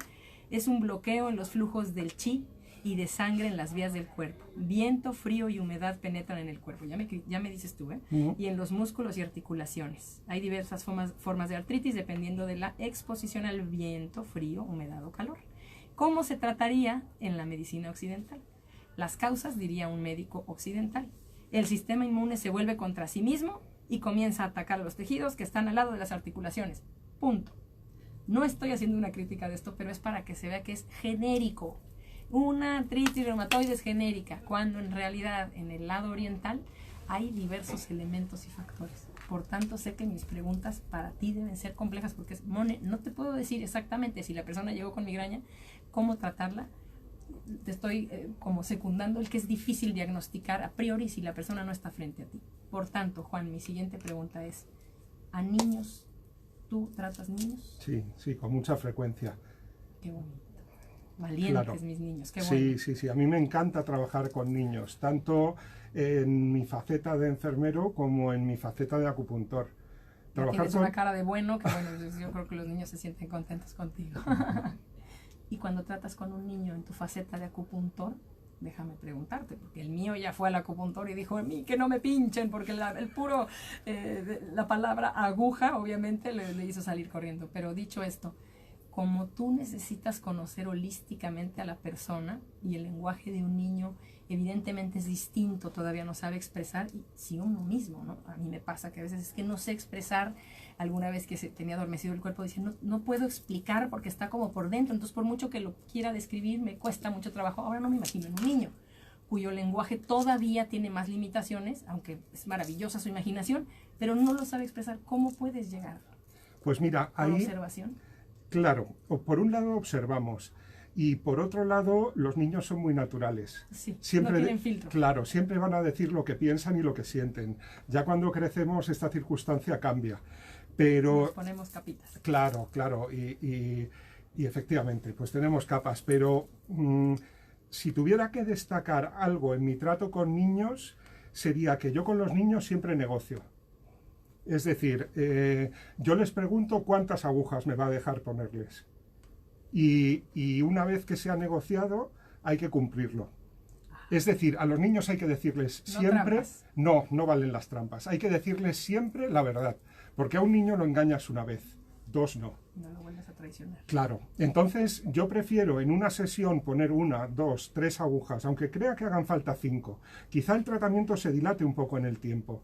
es un bloqueo en los flujos del chi y de sangre en las vías del cuerpo. Viento, frío y humedad penetran en el cuerpo. Ya me dices tú, ¿eh? Y en los músculos y articulaciones. Hay diversas formas de artritis dependiendo de la exposición al viento, frío, humedad o calor. ¿Cómo se trataría en la medicina occidental? Las causas, diría un médico occidental. El sistema inmune se vuelve contra sí mismo y comienza a atacar a los tejidos que están al lado de las articulaciones. Punto. No estoy haciendo una crítica de esto, pero es para que se vea que es genérico. Una artritis reumatoide es genérica, cuando en realidad en el lado oriental hay diversos elementos y factores. Por tanto, sé que mis preguntas para ti deben ser complejas porque Mone, no te puedo decir exactamente si la persona llegó con migraña, cómo tratarla. Te estoy como secundando el que es difícil diagnosticar a priori si la persona no está frente a ti. Por tanto, Juan, mi siguiente pregunta es, ¿a niños? ¿Tú tratas niños? Sí, con mucha frecuencia. Qué bonito. Valientes, claro. Mis niños, qué bueno. Sí, a mí me encanta trabajar con niños, tanto en mi faceta de enfermero como en mi faceta de acupuntor. Tienes una cara de bueno, que bueno, yo creo que los niños se sienten contentos contigo. Y cuando tratas con un niño en tu faceta de acupuntor, déjame preguntarte, porque el mío ya fue al acupuntor y dijo, a mí que no me pinchen, porque la palabra aguja obviamente le hizo salir corriendo. Pero dicho esto, como tú necesitas conocer holísticamente a la persona y el lenguaje de un niño evidentemente es distinto, todavía no sabe expresar, y si uno mismo, ¿no? A mí me pasa que a veces es que no sé expresar, alguna vez que se tenía adormecido el cuerpo, dice, no puedo explicar porque está como por dentro, entonces por mucho que lo quiera describir me cuesta mucho trabajo. Ahora no me imagino en un niño cuyo lenguaje todavía tiene más limitaciones, aunque es maravillosa su imaginación, pero no lo sabe expresar. ¿Cómo puedes llegar? Pues mira, ahí... observación. Claro, por un lado observamos y por otro lado los niños son muy naturales. Sí, siempre no tienen filtro. Claro, siempre van a decir lo que piensan y lo que sienten. Ya cuando crecemos esta circunstancia cambia, pero... Nos ponemos capitas. Claro, y efectivamente, pues tenemos capas, pero si tuviera que destacar algo en mi trato con niños, sería que yo con los niños siempre negocio. Es decir, yo les pregunto cuántas agujas me va a dejar ponerles. Y una vez que se ha negociado, hay que cumplirlo. Es decir, a los niños hay que decirles siempre... No valen las trampas. Hay que decirles siempre la verdad. Porque a un niño lo engañas una vez, dos no. No lo vuelves a traicionar. Claro. Entonces, yo prefiero en una sesión poner 1, 2, 3 agujas, aunque crea que hagan falta 5. Quizá el tratamiento se dilate un poco en el tiempo.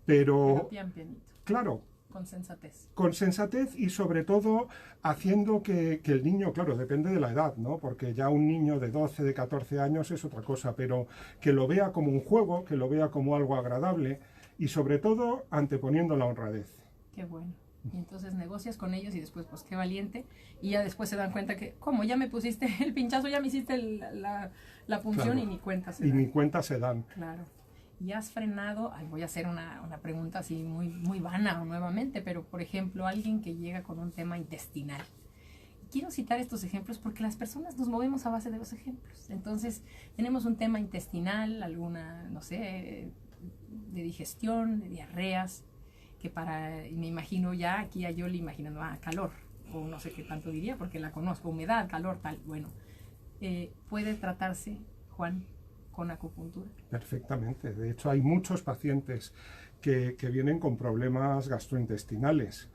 Pero pianito. Claro. Con sensatez. Con sensatez y sobre todo haciendo que el niño, claro, depende de la edad, ¿no? Porque ya un niño de 12, de 14 años es otra cosa, pero que lo vea como un juego, que lo vea como algo agradable y sobre todo anteponiendo la honradez. Qué bueno. Y entonces negocias con ellos y después, pues qué valiente. Y ya después se dan cuenta que, ¿cómo? Ya me pusiste el pinchazo, ya me hiciste la punción, claro. Y ni cuenta se dan. Y ni cuenta se dan. Claro. Y has frenado, voy a hacer una pregunta así muy vana nuevamente, pero por ejemplo, alguien que llega con un tema intestinal. Quiero citar estos ejemplos porque las personas nos movemos a base de los ejemplos. Entonces, tenemos un tema intestinal, alguna, no sé, de digestión, de diarreas, que me imagino ya aquí a Yoli imaginando, calor, o no sé qué tanto diría porque la conozco, humedad, calor, tal, bueno. ¿puede tratarse, Juan, con acupuntura? Perfectamente. De hecho, hay muchos pacientes que vienen con problemas gastrointestinales.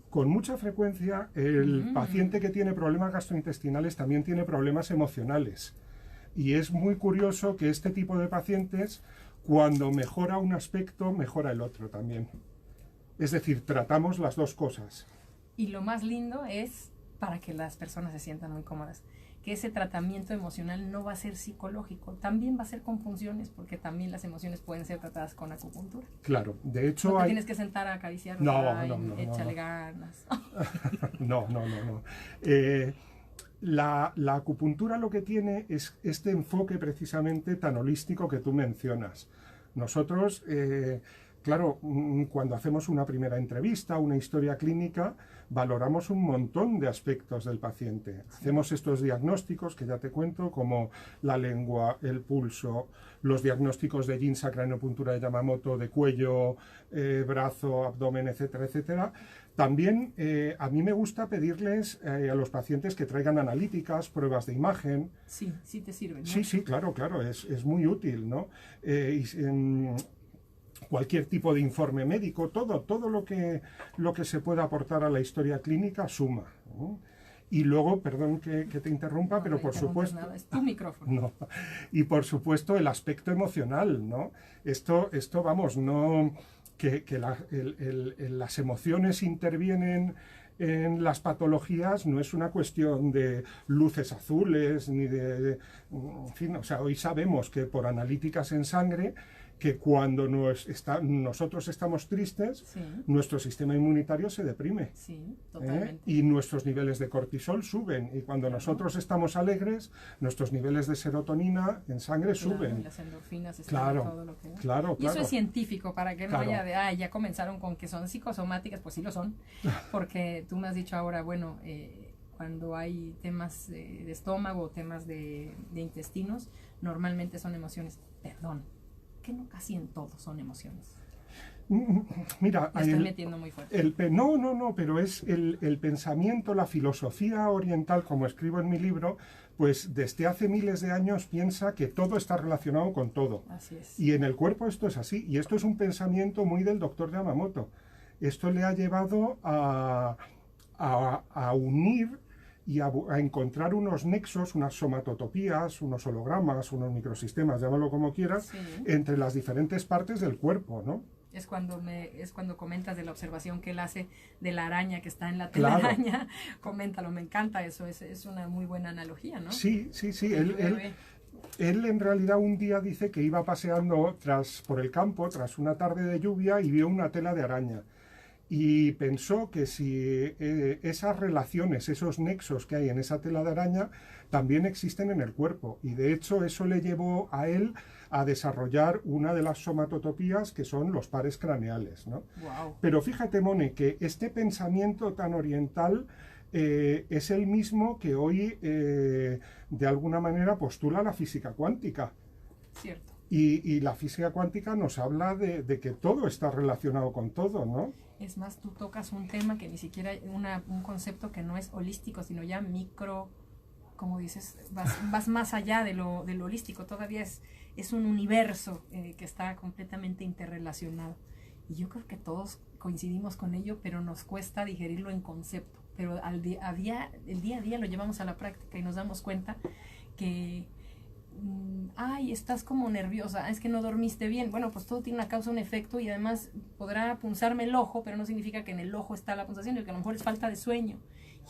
Con mucha frecuencia, el paciente que tiene problemas gastrointestinales también tiene problemas emocionales. Y es muy curioso que este tipo de pacientes, cuando mejora un aspecto, mejora el otro también. Es decir, tratamos las dos cosas. Y lo más lindo es, para que las personas se sientan muy cómodas, que ese tratamiento emocional no va a ser psicológico, también va a ser con funciones, porque también las emociones pueden ser tratadas con acupuntura. Claro, de hecho No te hay... tienes que sentar a acariciar, No, échale ganas. No. La acupuntura lo que tiene es este enfoque precisamente tan holístico que tú mencionas. Nosotros, claro, cuando hacemos una primera entrevista, una historia clínica, valoramos un montón de aspectos del paciente. Hacemos estos diagnósticos que ya te cuento, como la lengua, el pulso, los diagnósticos de Ginsa, craneopuntura de Yamamoto, de cuello, brazo, abdomen, etcétera, etcétera. También a mí me gusta pedirles a los pacientes que traigan analíticas, pruebas de imagen. Sí, sí te sirven, ¿no? Sí, claro, es muy útil, ¿no? Cualquier tipo de informe médico, todo lo que se pueda aportar a la historia clínica suma, ¿no? Y luego, perdón que te interrumpa, pero por supuesto... Nada, es tu micrófono. No. Y por supuesto el aspecto emocional, ¿no? Esto vamos, no... que las emociones intervienen en las patologías no es una cuestión de luces azules ni de en fin, o sea, hoy sabemos que por analíticas en sangre que cuando nosotros estamos tristes, Sí. nuestro sistema inmunitario se deprime. Sí, totalmente. Y nuestros niveles de cortisol suben. Y cuando nosotros estamos alegres, nuestros niveles de serotonina en sangre suben. Las endorfinas, Claro, todo lo que da. claro. Y eso es científico, para que no Claro. haya de, ya comenzaron con que son psicosomáticas, pues sí lo son, porque tú me has dicho ahora, bueno, cuando hay temas de estómago o temas de intestinos, normalmente son emociones, perdón, que no casi en todo son emociones. Mira, Me estoy metiendo muy fuerte. no, pero es el pensamiento, la filosofía oriental, como escribo en mi libro, pues desde hace miles de años piensa que todo está relacionado con todo. Así es. Y en el cuerpo esto es así, y esto es un pensamiento muy del doctor Yamamoto. Esto le ha llevado a unir y a encontrar unos nexos, unas somatotopías, unos hologramas, unos microsistemas, llámalo como quieras, Sí. entre las diferentes partes del cuerpo, ¿no? Es cuando comentas de la observación que él hace de la araña que está en la Claro. telaraña. Coméntalo, me encanta eso, es una muy buena analogía, ¿no? Sí. Que llueve. Él en realidad un día dice que iba paseando por el campo tras una tarde de lluvia y vio una tela de araña. Y pensó que si esas relaciones, esos nexos que hay en esa tela de araña, también existen en el cuerpo. Y de hecho eso le llevó a él a desarrollar una de las somatotopías que son los pares craneales, ¿no? Wow. Pero fíjate, Mone, que este pensamiento tan oriental es el mismo que hoy de alguna manera postula la física cuántica. Cierto. Y la física cuántica nos habla de que todo está relacionado con todo, ¿no? Es más, tú tocas un tema que ni siquiera, un concepto que no es holístico, sino ya micro, como dices, vas más allá de lo holístico, todavía es un universo que está completamente interrelacionado. Y yo creo que todos coincidimos con ello, pero nos cuesta digerirlo en concepto. Pero el día a día lo llevamos a la práctica y nos damos cuenta que ay, estás como nerviosa, es que no dormiste bien. Bueno, pues todo tiene una causa, un efecto, y además podrá punzarme el ojo, pero no significa que en el ojo está la punzación, y que a lo mejor es falta de sueño.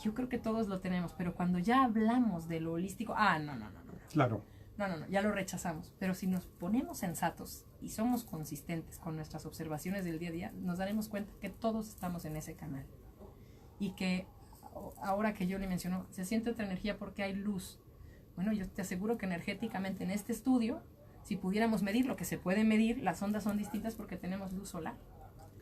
Yo creo que todos lo tenemos, pero cuando ya hablamos de lo holístico, no. Claro. No, ya lo rechazamos. Pero si nos ponemos sensatos y somos consistentes con nuestras observaciones del día a día, nos daremos cuenta que todos estamos en ese canal. Y que ahora que yo le menciono, se siente otra energía porque hay luz. Bueno, yo te aseguro que energéticamente en este estudio, si pudiéramos medir lo que se puede medir, las ondas son distintas porque tenemos luz solar.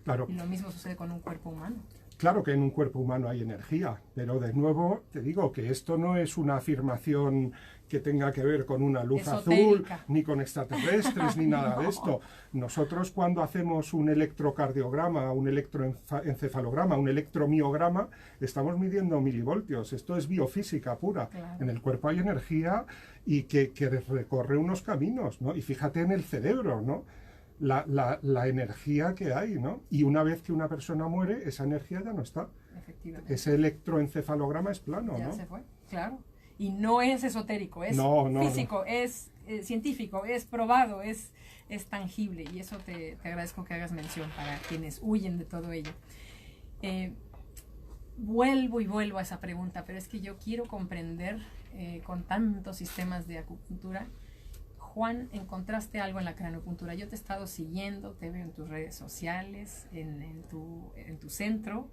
Claro. Y lo mismo sucede con un cuerpo humano. Claro que en un cuerpo humano hay energía, pero de nuevo te digo que esto no es una afirmación que tenga que ver con una luz Esotérica. azul, ni con extraterrestres, ni nada de No. esto. Nosotros cuando hacemos un electrocardiograma, un electroencefalograma, un electromiograma, estamos midiendo milivoltios. Esto es biofísica pura. Claro. En el cuerpo hay energía y que recorre unos caminos, ¿no? Y fíjate en el cerebro, ¿no? La energía que hay, ¿no? Y una vez que una persona muere, esa energía ya no está. Efectivamente. Ese electroencefalograma es plano, Ya ¿no? se fue, claro. Y no es esotérico, es No, no, físico, es científico, es probado, es tangible. Y eso te agradezco que hagas mención para quienes huyen de todo ello. Vuelvo a esa pregunta, pero es que yo quiero comprender con tantos sistemas de acupuntura. Juan, encontraste algo en la craniopuntura. Yo te he estado siguiendo, te veo en tus redes sociales, en tu centro,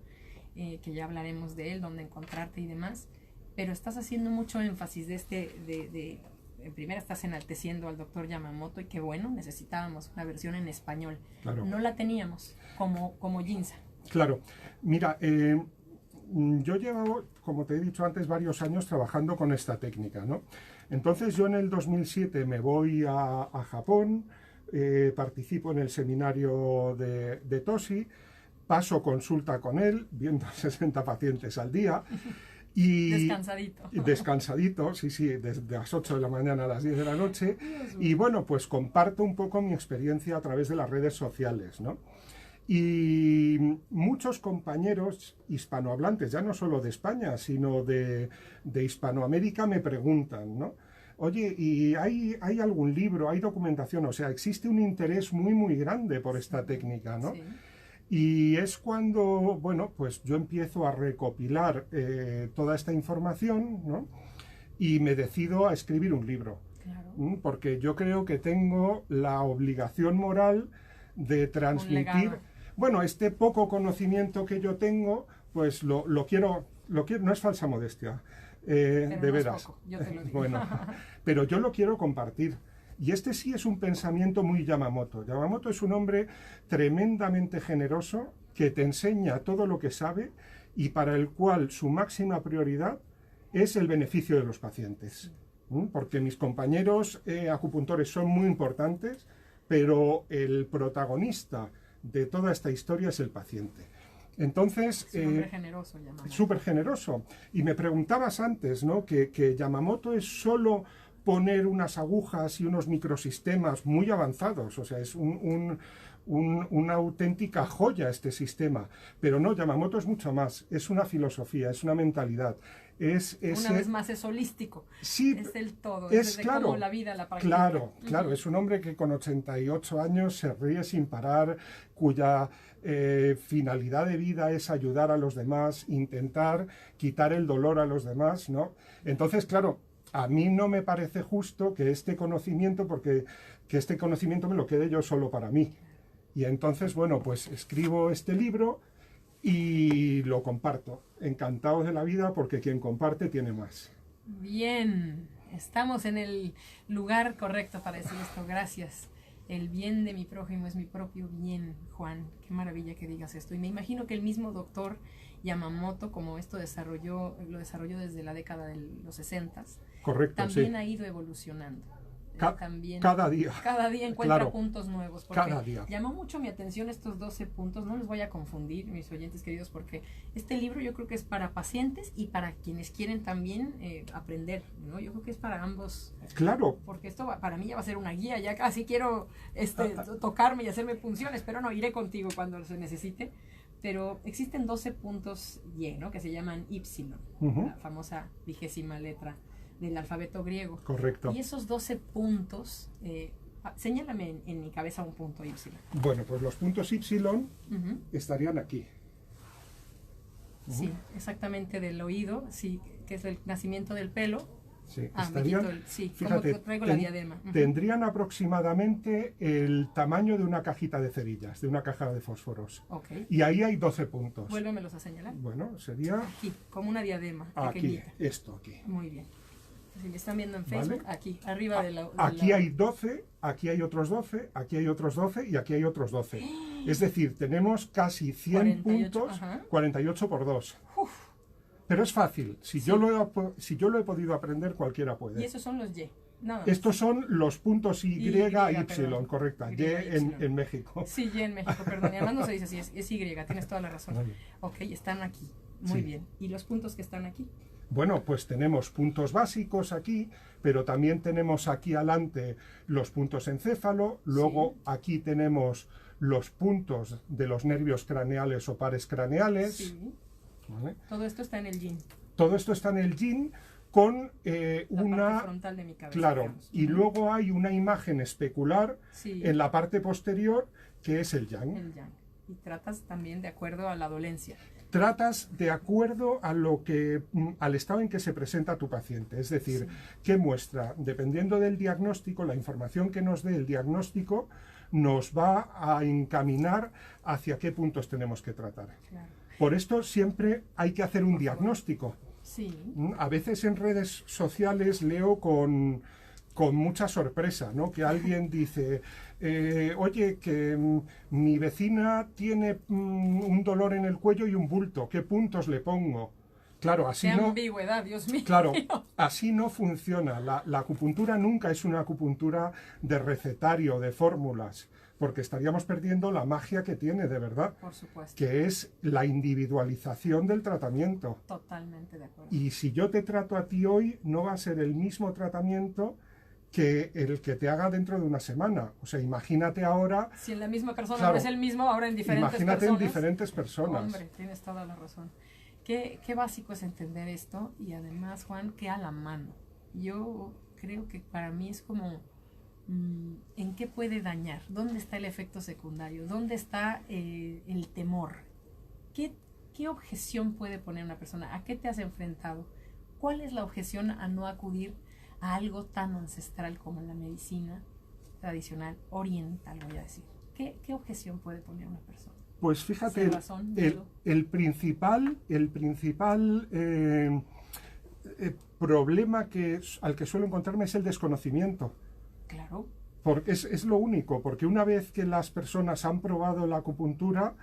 que ya hablaremos de él, dónde encontrarte y demás, pero estás haciendo mucho énfasis en primera estás enalteciendo al doctor Yamamoto, y qué bueno, necesitábamos una versión en español. Claro. No la teníamos como Ginza. Claro. Mira, yo llevo, como te he dicho antes, varios años trabajando con esta técnica, ¿no? Entonces yo en el 2007 me voy a Japón, participo en el seminario de Toshi, paso consulta con él, viendo 60 pacientes al día. Y Descansadito. Descansadito, sí, desde las 8 de la mañana a las 10 de la noche. Y bueno, pues comparto un poco mi experiencia a través de las redes sociales, ¿no? Y muchos compañeros hispanohablantes, ya no solo de España, sino de Hispanoamérica, me preguntan, ¿no? Oye, ¿y hay algún libro, hay documentación? O sea, existe un interés muy, muy grande por esta técnica, ¿no? Sí. Y es cuando, bueno, pues yo empiezo a recopilar toda esta información, ¿no? Y me decido a escribir un libro. Claro. Porque yo creo que tengo la obligación moral de transmitir, bueno, este poco conocimiento que yo tengo, pues lo quiero, no es falsa modestia, de no veras. es poco, yo te lo digo. Bueno, pero yo lo quiero compartir. Y este sí es un pensamiento muy Yamamoto. Yamamoto es un hombre tremendamente generoso que te enseña todo lo que sabe y para el cual su máxima prioridad es el beneficio de los pacientes. Porque mis compañeros acupuntores son muy importantes, pero el protagonista de toda esta historia es el paciente. Entonces, Es un hombre generoso, Yamamoto. súper generoso. Y me preguntabas antes, ¿no? Que Yamamoto es solo poner unas agujas y unos microsistemas muy avanzados, o sea, es una auténtica joya este sistema, pero no, Yamamoto es mucho más, es una filosofía, es una mentalidad, Una vez más es holístico, sí, es el todo, es desde claro, cómo la vida la practica. Claro, es un hombre que con 88 años se ríe sin parar, cuya finalidad de vida es ayudar a los demás, intentar quitar el dolor a los demás, ¿no? Entonces, claro, a mí no me parece justo que este conocimiento, que este conocimiento me lo quede yo solo para mí. Y entonces, bueno, pues escribo este libro y lo comparto. Encantado de la vida porque quien comparte tiene más. Bien, estamos en el lugar correcto para decir esto, gracias. El bien de mi prójimo es mi propio bien, Juan. Qué maravilla que digas esto. Y me imagino que el mismo doctor Yamamoto, como esto lo desarrolló desde la década de los 60, Correcto, también sí. ha ido evolucionando. También, cada día. Cada día encuentra Claro. puntos nuevos. Porque Cada día. llamó mucho mi atención estos 12 puntos. No les voy a confundir, mis oyentes queridos, porque este libro yo creo que es para pacientes y para quienes quieren también aprender, ¿no? Yo creo que es para ambos. Claro, Porque esto para mí ya va a ser una guía. Ya casi quiero tocarme y hacerme punciones, pero no, iré contigo cuando se necesite. Pero existen 12 puntos Y, ¿no? Que se llaman Y, la famosa 20ª letra del alfabeto griego. correcto. Y esos 12 puntos, señálame en mi cabeza un punto Y. Bueno, pues los puntos Y estarían aquí. Sí, exactamente del oído, sí, que es el nacimiento del pelo. Sí, Me estarían, quito sí, fíjate, como traigo la diadema. tendrían aproximadamente el tamaño de una cajita de cerillas, de una caja de fósforos. Ok, Y ahí hay 12 puntos. vuélvemelos a señalar. Bueno, sería Aquí, como una diadema aquí, pequeñita. esto aquí. Muy bien. Si me están viendo en ¿Vale? Facebook, aquí, arriba de la... Aquí hay 12, aquí hay otros 12, aquí hay otros 12 y aquí hay otros 12. Es decir, tenemos casi 100 48, puntos, ajá. 48 por 2. Pero es fácil. Si yo lo he podido aprender, cualquiera Y puede. esos son los Y. Nada más. Estos son los puntos Y, Y, perdón. correcta. Y Y, en México. Sí, Y en México, perdón. Y además no se dice así, es Y, tienes toda la razón. Vale. Ok, están aquí. Muy Sí. bien. ¿Y los puntos que están aquí? Bueno, pues tenemos puntos básicos aquí, pero también tenemos aquí adelante los puntos encéfalo, luego aquí tenemos los puntos de los nervios craneales o pares craneales. Sí. ¿Vale? Todo esto está en el yin. Todo esto está en el yin con La una... parte frontal de mi cabeza. Claro, digamos. y luego hay una imagen especular Sí. en la parte posterior que es el yang. El yang. Y tratas también de acuerdo a la dolencia. Tratas de acuerdo a lo que al estado en que se presenta tu paciente, es decir, qué muestra, dependiendo del diagnóstico, la información que nos dé el diagnóstico nos va a encaminar hacia qué puntos tenemos que tratar. Claro. Por esto siempre hay que hacer un diagnóstico. Sí. A veces en redes sociales leo con mucha sorpresa, ¿no? Que alguien dice, oye, que mi vecina tiene un dolor en el cuello y un bulto, ¿qué puntos le pongo? Claro, así Qué no, ambigüedad, Dios mío. claro, así no funciona. La acupuntura nunca es una acupuntura de recetario, de fórmulas, porque estaríamos perdiendo la magia que tiene de verdad, Por supuesto. que es la individualización del tratamiento. Totalmente de acuerdo. Y si yo te trato a ti hoy, no va a ser el mismo tratamiento que el que te haga dentro de una semana. O sea, imagínate ahora, Si en la misma persona Claro. no es el mismo, ahora en diferentes imagínate personas. en diferentes personas. Hombre, tienes toda la razón. Qué básico es entender esto y además, Juan, que a la mano. Yo creo que para mí es como, ¿en qué puede dañar? ¿Dónde está el efecto secundario? ¿Dónde está el temor? ¿Qué objeción puede poner una persona? ¿A qué te has enfrentado? ¿Cuál es la objeción a no acudir a algo tan ancestral como la medicina tradicional oriental, voy a decir? ¿Qué objeción puede poner una persona? Pues fíjate, Cerrazón, miedo. el principal problema al que suelo encontrarme es el desconocimiento. Claro. Porque es lo único, porque una vez que las personas han probado la acupuntura,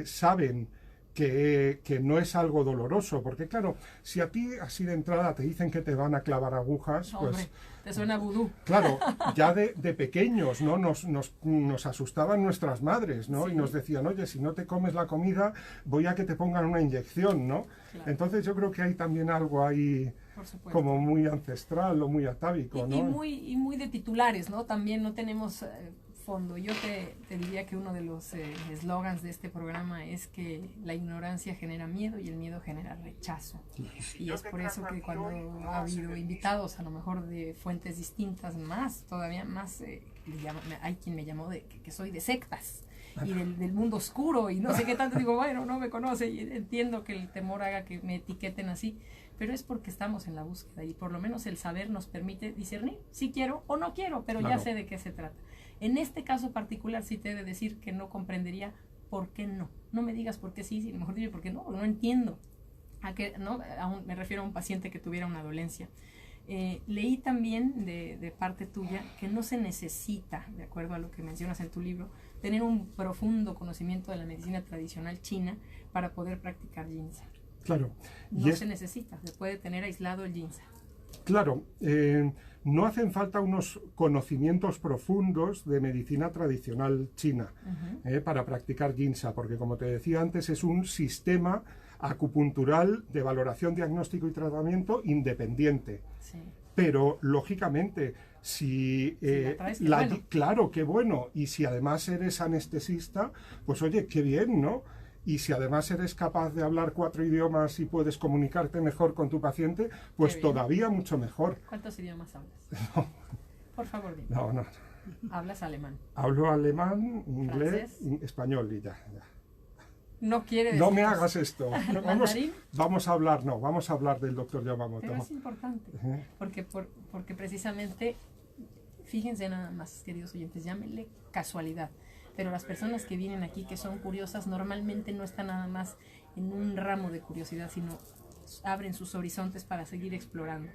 saben que no es algo doloroso, porque claro, si a ti así de entrada te dicen que te van a clavar agujas, Hombre, pues te suena vudú. claro, ya de pequeños, ¿no? Nos asustaban nuestras madres, ¿no? Sí. Y nos decían, oye, si no te comes la comida, voy a que te pongan una inyección, ¿no? Claro. Entonces yo creo que hay también algo ahí Por supuesto. como muy ancestral o muy atávico, ¿no? Y muy de titulares, ¿no? También no tenemos fondo. Yo te diría que uno de los eslogans de este programa es que la ignorancia genera miedo y el miedo genera rechazo. Y es por eso que cuando ha habido invitados, a lo mejor de fuentes distintas, todavía más, hay quien me llamó que soy de sectas y del mundo oscuro y no sé qué tanto, digo, bueno, no me conoce y entiendo que el temor haga que me etiqueten así, pero es porque estamos en la búsqueda y por lo menos el saber nos permite discernir si quiero o no quiero, pero Claro. ya sé de qué se trata. En este caso particular sí te he de decir que no comprendería por qué no. No me digas por qué sí, sino mejor dime por qué no, porque no entiendo. Me refiero a un paciente que tuviera una dolencia. Leí también de parte tuya que no se necesita, de acuerdo a lo que mencionas en tu libro, tener un profundo conocimiento de la medicina tradicional china para poder practicar Jinsa. Claro. No Y se necesita, se puede tener aislado el Jinsa. Claro, no hacen falta unos conocimientos profundos de medicina tradicional china para practicar Jinsa, porque como te decía antes, es un sistema acupuntural de valoración, diagnóstico y tratamiento independiente. Sí. Pero, lógicamente, si la traes, qué bueno. claro, qué bueno, y si además eres anestesista, pues oye, qué bien, ¿no? Y si además eres capaz de hablar 4 idiomas y puedes comunicarte mejor con tu paciente, pues Qué bien. todavía mucho mejor. ¿Cuántos idiomas hablas? Por favor, dime. No. ¿Hablas alemán? Hablo alemán, inglés, ¿Francés? español y ya. No quiere decir... No me hagas esto. ¿Mandarín? Vamos a hablar del doctor Yamamoto. Pero es importante, porque precisamente, fíjense nada más, queridos oyentes, llámenle casualidad, pero las personas que vienen aquí, que son curiosas, normalmente no están nada más en un ramo de curiosidad, sino abren sus horizontes para seguir explorando.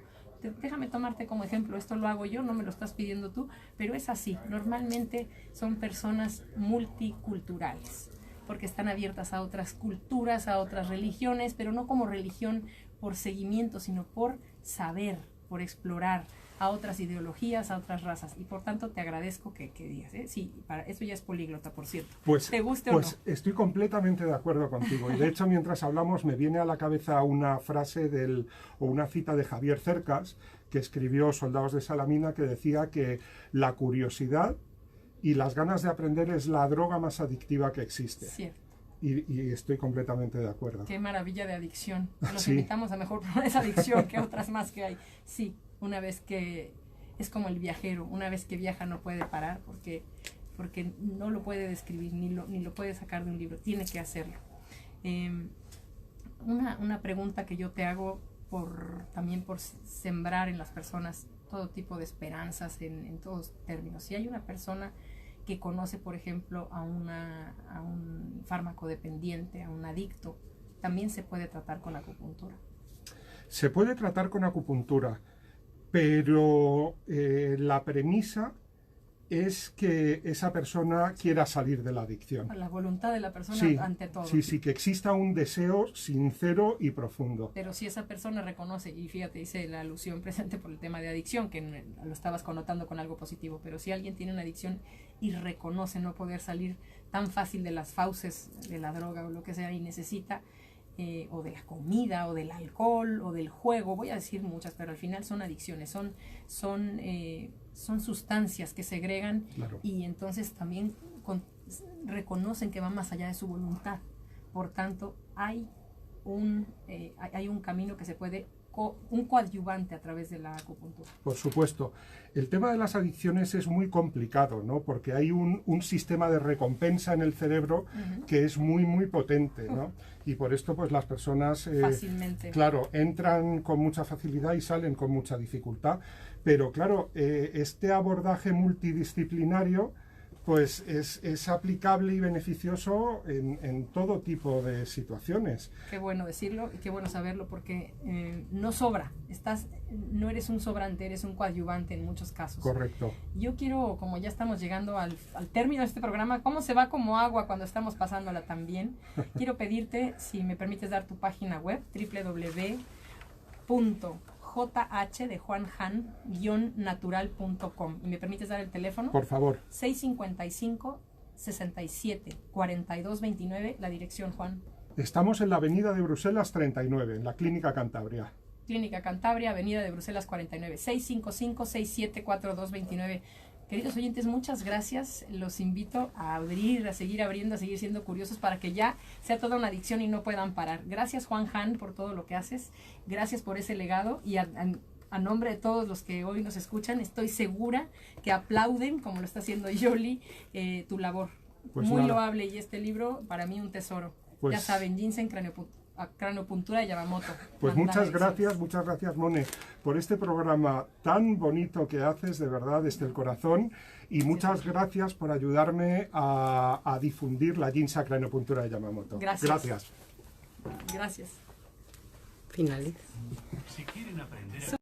Déjame tomarte como ejemplo, esto lo hago yo, no me lo estás pidiendo tú, pero es así. Normalmente son personas multiculturales, porque están abiertas a otras culturas, a otras religiones, pero no como religión por seguimiento, sino por saber, por explorar a otras ideologías, a otras razas. Y por tanto te agradezco que digas, ¿eh? Sí, para eso ya es políglota, por cierto. Pues, ¿te guste pues o no? estoy completamente de acuerdo contigo. Y de hecho, mientras hablamos, me viene a la cabeza una frase o una cita de Javier Cercas, que escribió Soldados de Salamina, que decía que la curiosidad y las ganas de aprender es la droga más adictiva que existe. Cierto. Y estoy completamente de acuerdo. Qué maravilla de adicción. Nos Sí. invitamos a mejor por esa adicción que otras más que hay. Sí, una vez que es como el viajero, una vez que viaja no puede parar porque no lo puede describir ni lo puede sacar de un libro, tiene que hacerlo. Una pregunta que yo te hago también por sembrar en las personas todo tipo de esperanzas en todos términos. Si hay una persona que conoce, por ejemplo, a un fármaco dependiente, a un adicto, también se puede tratar con acupuntura. Se puede tratar con acupuntura, pero la premisa es que esa persona quiera salir de la adicción. La voluntad de la persona Sí, ante todo. sí, que exista un deseo sincero y profundo. Pero si esa persona reconoce, y fíjate, hice la alusión presente por el tema de adicción, que lo estabas connotando con algo positivo, pero si alguien tiene una adicción y reconoce no poder salir tan fácil de las fauces de la droga o lo que sea y necesita, o de la comida, o del alcohol, o del juego, voy a decir muchas, pero al final son adicciones, son sustancias que segregan. Claro. Y entonces también reconocen que van más allá de su voluntad. Por tanto, hay un camino que se puede, un coadyuvante a través de la acupuntura. Por supuesto. El tema de las adicciones es muy complicado, ¿no? Porque hay un sistema de recompensa en el cerebro que es muy, muy potente, ¿no? Y por esto, pues las personas, fácilmente. claro, entran con mucha facilidad y salen con mucha dificultad. Pero claro, este abordaje multidisciplinario pues es aplicable y beneficioso en todo tipo de situaciones. Qué bueno decirlo y qué bueno saberlo, porque no sobra, no eres un sobrante, eres un coadyuvante en muchos casos. Correcto. Yo quiero, como ya estamos llegando al término de este programa, ¿cómo se va como agua cuando estamos pasándola tan bien? Quiero pedirte, si me permites dar tu página web, www.jh de Juan Han -natural.com, y me permites dar el teléfono. Por favor. 655 67 42 29, la dirección, Juan. Estamos en la avenida de Bruselas 39, en la Clínica Cantabria. Clínica Cantabria, avenida de Bruselas 49, 655 67 42 29. Queridos oyentes, muchas gracias. Los invito a abrir, a seguir abriendo, a seguir siendo curiosos para que ya sea toda una adicción y no puedan parar. Gracias, Juan Han, por todo lo que haces. Gracias por ese legado, y a nombre de todos los que hoy nos escuchan, estoy segura que aplauden, como lo está haciendo Yoli, tu labor. Pues muy nada. loable, y este libro para mí un tesoro. Pues, ya saben, Ginseng, Craniopuntura de Yamamoto. Pues Mandana muchas gracias, Mone, por este programa tan bonito que haces, de verdad, desde el corazón, y muchas gracias por ayudarme a difundir la Ginseng Craniopuntura de Yamamoto. Gracias. Gracias. Finaliza. Si quieren aprender